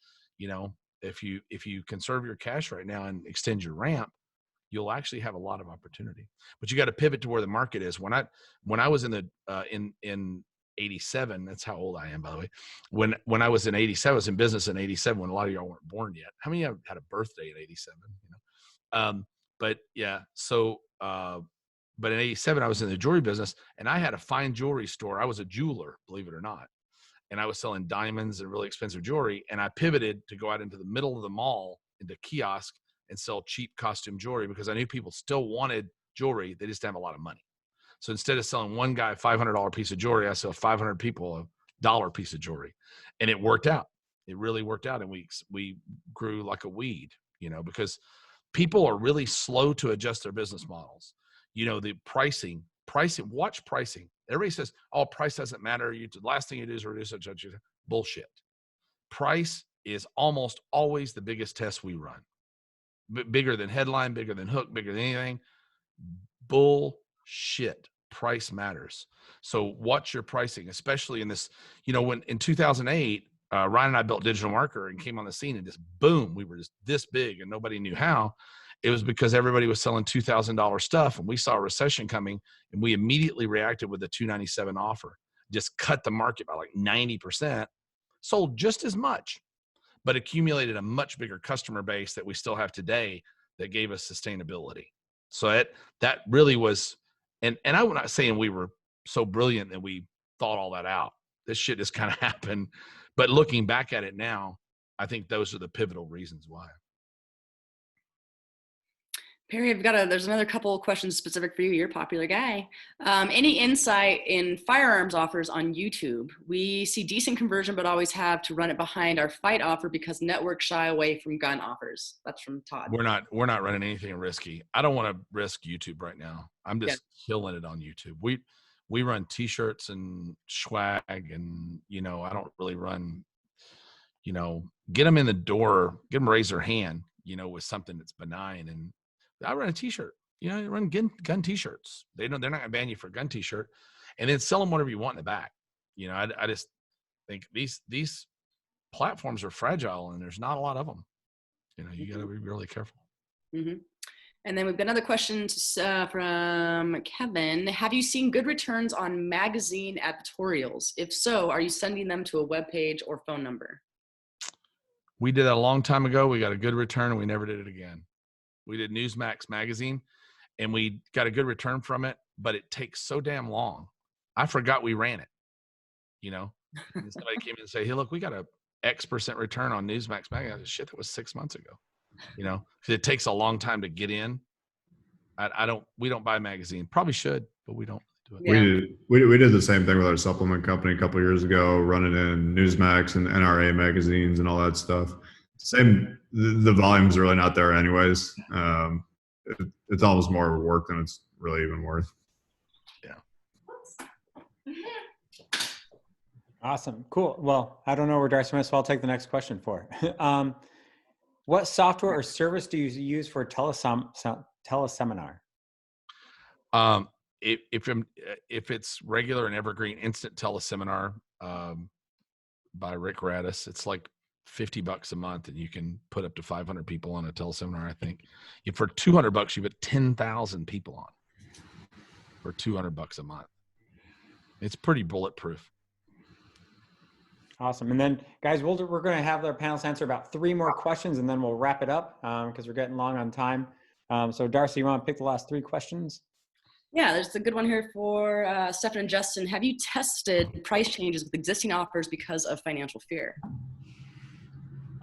if you conserve your cash right now and extend your ramp, you'll actually have a lot of opportunity. But you got to pivot to where the market is. When I was in the in 87, that's how old I am, by the way. When I was in 87, I was in business in 87 when a lot of y'all weren't born yet. How many of you had a birthday in 87? But yeah, so but in 87, I was in the jewelry business, and I had a fine jewelry store. I was a jeweler, believe it or not. And I was selling diamonds and really expensive jewelry. And I pivoted to go out into the middle of the mall into kiosk and sell cheap costume jewelry because I knew people still wanted jewelry. They just didn't have a lot of money. So instead of selling one guy a $500 piece of jewelry, I sell 500 people a $1 piece of jewelry. And it worked out. It really worked out. And we grew like a weed, because people are really slow to adjust their business models. The pricing, watch pricing. Everybody says, oh, price doesn't matter. The last thing you do is reduce it. Bullshit. Price is almost always the biggest test we run. Bigger than headline, bigger than hook, bigger than anything. Bullshit. Price matters. So watch your pricing, especially in this, when in 2008, Ryan and I built Digital Marketer and came on the scene and just boom, we were just this big and nobody knew how. It was because everybody was selling $2,000 stuff, and we saw a recession coming, and we immediately reacted with a $297 offer. Just cut the market by like 90%, sold just as much, but accumulated a much bigger customer base that we still have today that gave us sustainability. So that really was, and I'm not saying we were so brilliant that we thought all that out. This shit just kind of happened. But looking back at it now, I think those are the pivotal reasons why. Perry, there's another couple of questions specific for you. You're a popular guy. Any insight in firearms offers on YouTube? We see decent conversion, but always have to run it behind our fight offer because networks shy away from gun offers. That's from Todd. We're not running anything risky. I don't want to risk YouTube right now. I'm just killing it on YouTube. We run t-shirts and swag, and I don't really run, get them in the door, get them raise their hand, with something that's benign. And I run a t-shirt, you run gun t-shirts. They're not gonna ban you for a gun t-shirt, and then sell them whatever you want in the back. I just think these platforms are fragile, and there's not a lot of them. You got to be really careful. Mm-hmm. And then we've got another question from Kevin. Have you seen good returns on magazine editorials? If so, are you sending them to a web page or phone number? We did that a long time ago. We got a good return, and we never did it again. We did Newsmax magazine, and we got a good return from it, but it takes so damn long. I forgot we ran it. And somebody came in and say, "Hey, look, we got a X% return on Newsmax magazine." Shit, that was 6 months ago. Because it takes a long time to get in. We don't buy magazine. Probably should, but we don't do it. Yeah. We did the same thing with our supplement company a couple of years ago, running in Newsmax and NRA magazines and all that stuff. Same, the volume's really not there anyways. It's almost more work than it's really even worth. Yeah. Awesome. Cool. Well, I don't know where Darcy went, so I'll take the next question for it. What software or service do you use for teleseminar? If it's regular and evergreen, Instant Teleseminar by Rick Radis, it's like $50 a month, and you can put up to 500 people on a teleseminar. I think for $200, you put 10,000 people on for $200 a month. It's pretty bulletproof. Awesome. And then, guys, we're going to have our panelists answer about 3 more questions, and then we'll wrap it up because we're getting long on time. So, Darcy, you want to pick the last 3 questions? Yeah, there's a good one here for Stefan and Justin. Have you tested price changes with existing offers because of financial fear?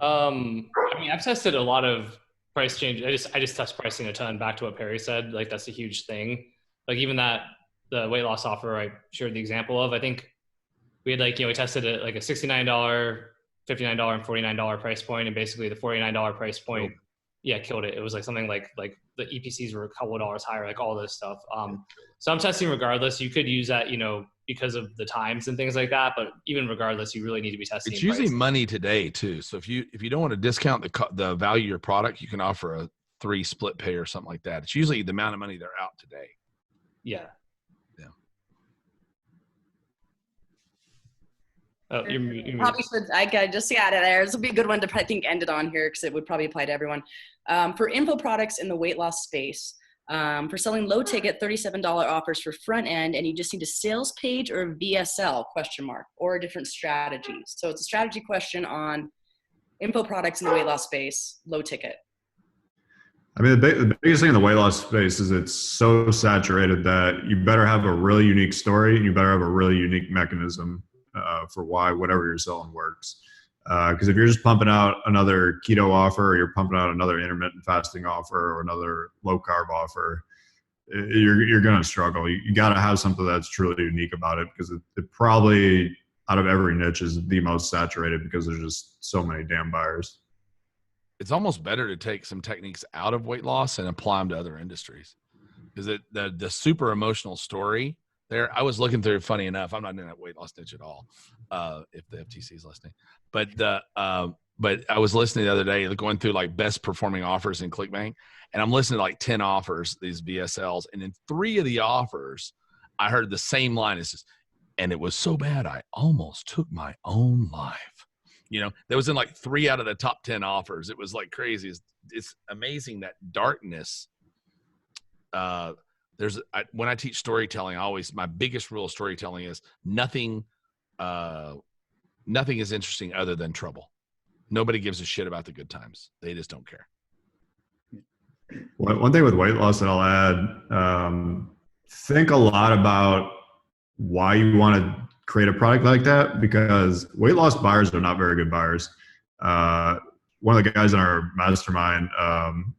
I've tested a lot of price changes. I just test pricing a ton. Back to what Perry said, like that's a huge thing. Like even the weight loss offer I shared the example of, I think we had we tested it like a $69, $59, and $49 price point, and basically the $49 price point, killed it. It was like something like the EPCs were a couple of dollars higher, like all this stuff. So I'm testing regardless. You could use that, because of the times and things like that. But even regardless, you really need to be testing. It's usually money today too. So if you don't want to discount the value of your product, you can offer a 3 split pay or something like that. It's usually the amount of money they're out today. Yeah. Oh, probably should. I got just out of there. This will be a good one to end it on here because it would probably apply to everyone. For info products in the weight loss space, for selling low ticket $37 offers for front end, and you just need a sales page or a VSL ? Or a different strategy. So it's a strategy question on info products in the weight loss space, low ticket. I mean, the biggest thing in the weight loss space is it's so saturated that you better have a really unique story, and you better have a really unique mechanism for why whatever you're selling works. Because if you're just pumping out another keto offer, or you're pumping out another intermittent fasting offer, or another low carb offer, you're going to struggle. You got to have something that's truly unique about it, because it probably out of every niche is the most saturated because there's just so many damn buyers. It's almost better to take some techniques out of weight loss and apply them to other industries, because the super emotional story there, I was looking through, funny enough, I'm not in that weight loss niche at all, if the FTC is listening, but I was listening the other day, going through like best performing offers in ClickBank, and I'm listening to like 10 offers, these VSLs, and in 3 of the offers, I heard the same line. It's just, and it was so bad, I almost took my own life. That was in like 3 out of the top 10 offers. It was like crazy. It's amazing that darkness. When I teach storytelling, my biggest rule of storytelling is nothing is interesting other than trouble. Nobody gives a shit about the good times. They just don't care. One thing with weight loss that I'll add, think a lot about why you want to create a product like that, because weight loss buyers are not very good buyers. one of the guys in our mastermind,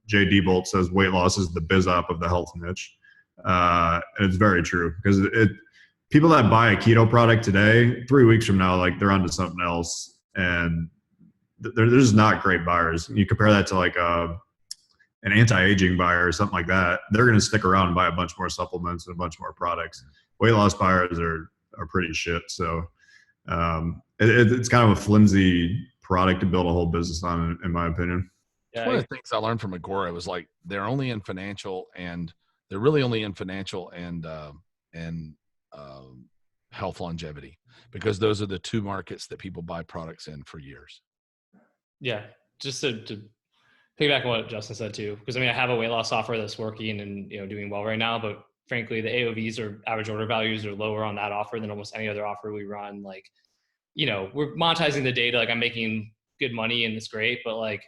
J.D. Bolt, says weight loss is the biz op of the health niche. And it's very true, because people that buy a keto product today, 3 weeks from now, like, they're onto something else, and they're just not great buyers. You compare that to like an anti-aging buyer or something like that, they're going to stick around and buy a bunch more supplements and a bunch more products. Weight loss buyers are pretty shit. So it's kind of a flimsy product to build a whole business on, in my opinion. Yeah, one of the things I learned from Agora was like they're really only in financial and health longevity, because those are the two markets that people buy products in for years. Yeah, just to piggyback on what Justin said too, because I mean, I have a weight loss offer that's working and doing well right now, but frankly, the AOVs or average order values are lower on that offer than almost any other offer we run. Like, we're monetizing the data, like I'm making good money and it's great, but like,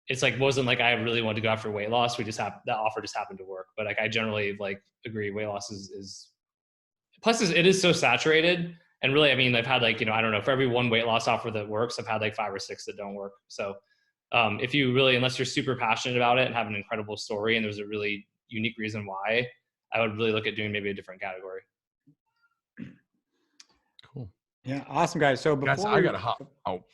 it's like, wasn't like I really wanted to go after weight loss. That offer just happened to work. But like, I generally like agree weight loss is plus it is so saturated. And really, I mean, I've had like, I don't know, for every one weight loss offer that works, I've had like 5 or 6 that don't work. So if you really, unless you're super passionate about it and have an incredible story and there's a really unique reason why, I would really look at doing maybe a different category. Cool. Yeah. Awesome, guys. So before guys, I gotta hop.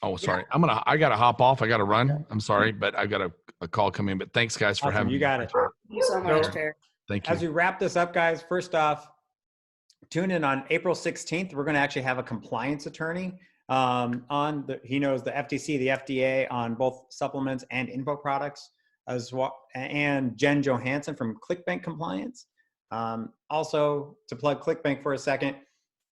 Oh, sorry. Yeah. I gotta hop off. I gotta run. I'm sorry, but I've got a call coming in. But thanks, guys, for having me. You got it. Thank you so much, Per. Thank you. As we wrap this up, guys, first off, tune in on April 16th. We're going to actually have a compliance attorney he knows the FTC, the FDA on both supplements and info products, as well, and Jen Johansson from ClickBank Compliance. Also, to plug ClickBank for a second,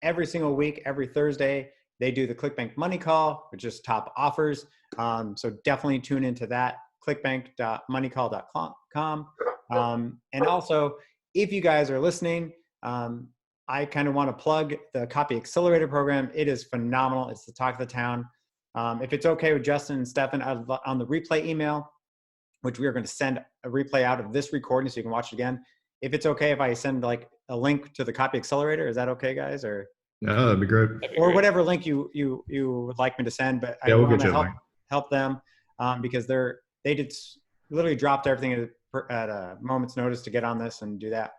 every single week, every Thursday, they do the ClickBank Money Call, which is top offers. So definitely tune into that, clickbank.moneycall.com. And also, if you guys are listening, I kind of want to plug the Copy Accelerator program. It is phenomenal. It's the talk of the town. If it's okay with Justin and Stefan, on the replay email, which we are going to send a replay out of this recording so you can watch it again. If it's okay if I send like a link to the Copy Accelerator, is that okay, guys? Or yeah, that'd be great. Or whatever link you would like me to send. But I want to help them because they did literally dropped everything at a moment's notice to get on this and do that.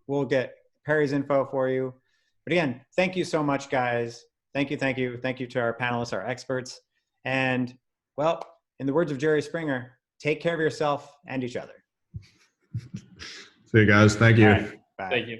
We'll get Perry's info for you. But again, thank you so much, guys. Thank you. Thank you to our panelists, our experts. And well, in the words of Jerry Springer, take care of yourself and each other. See you guys. Thank you. Bye. Thank you.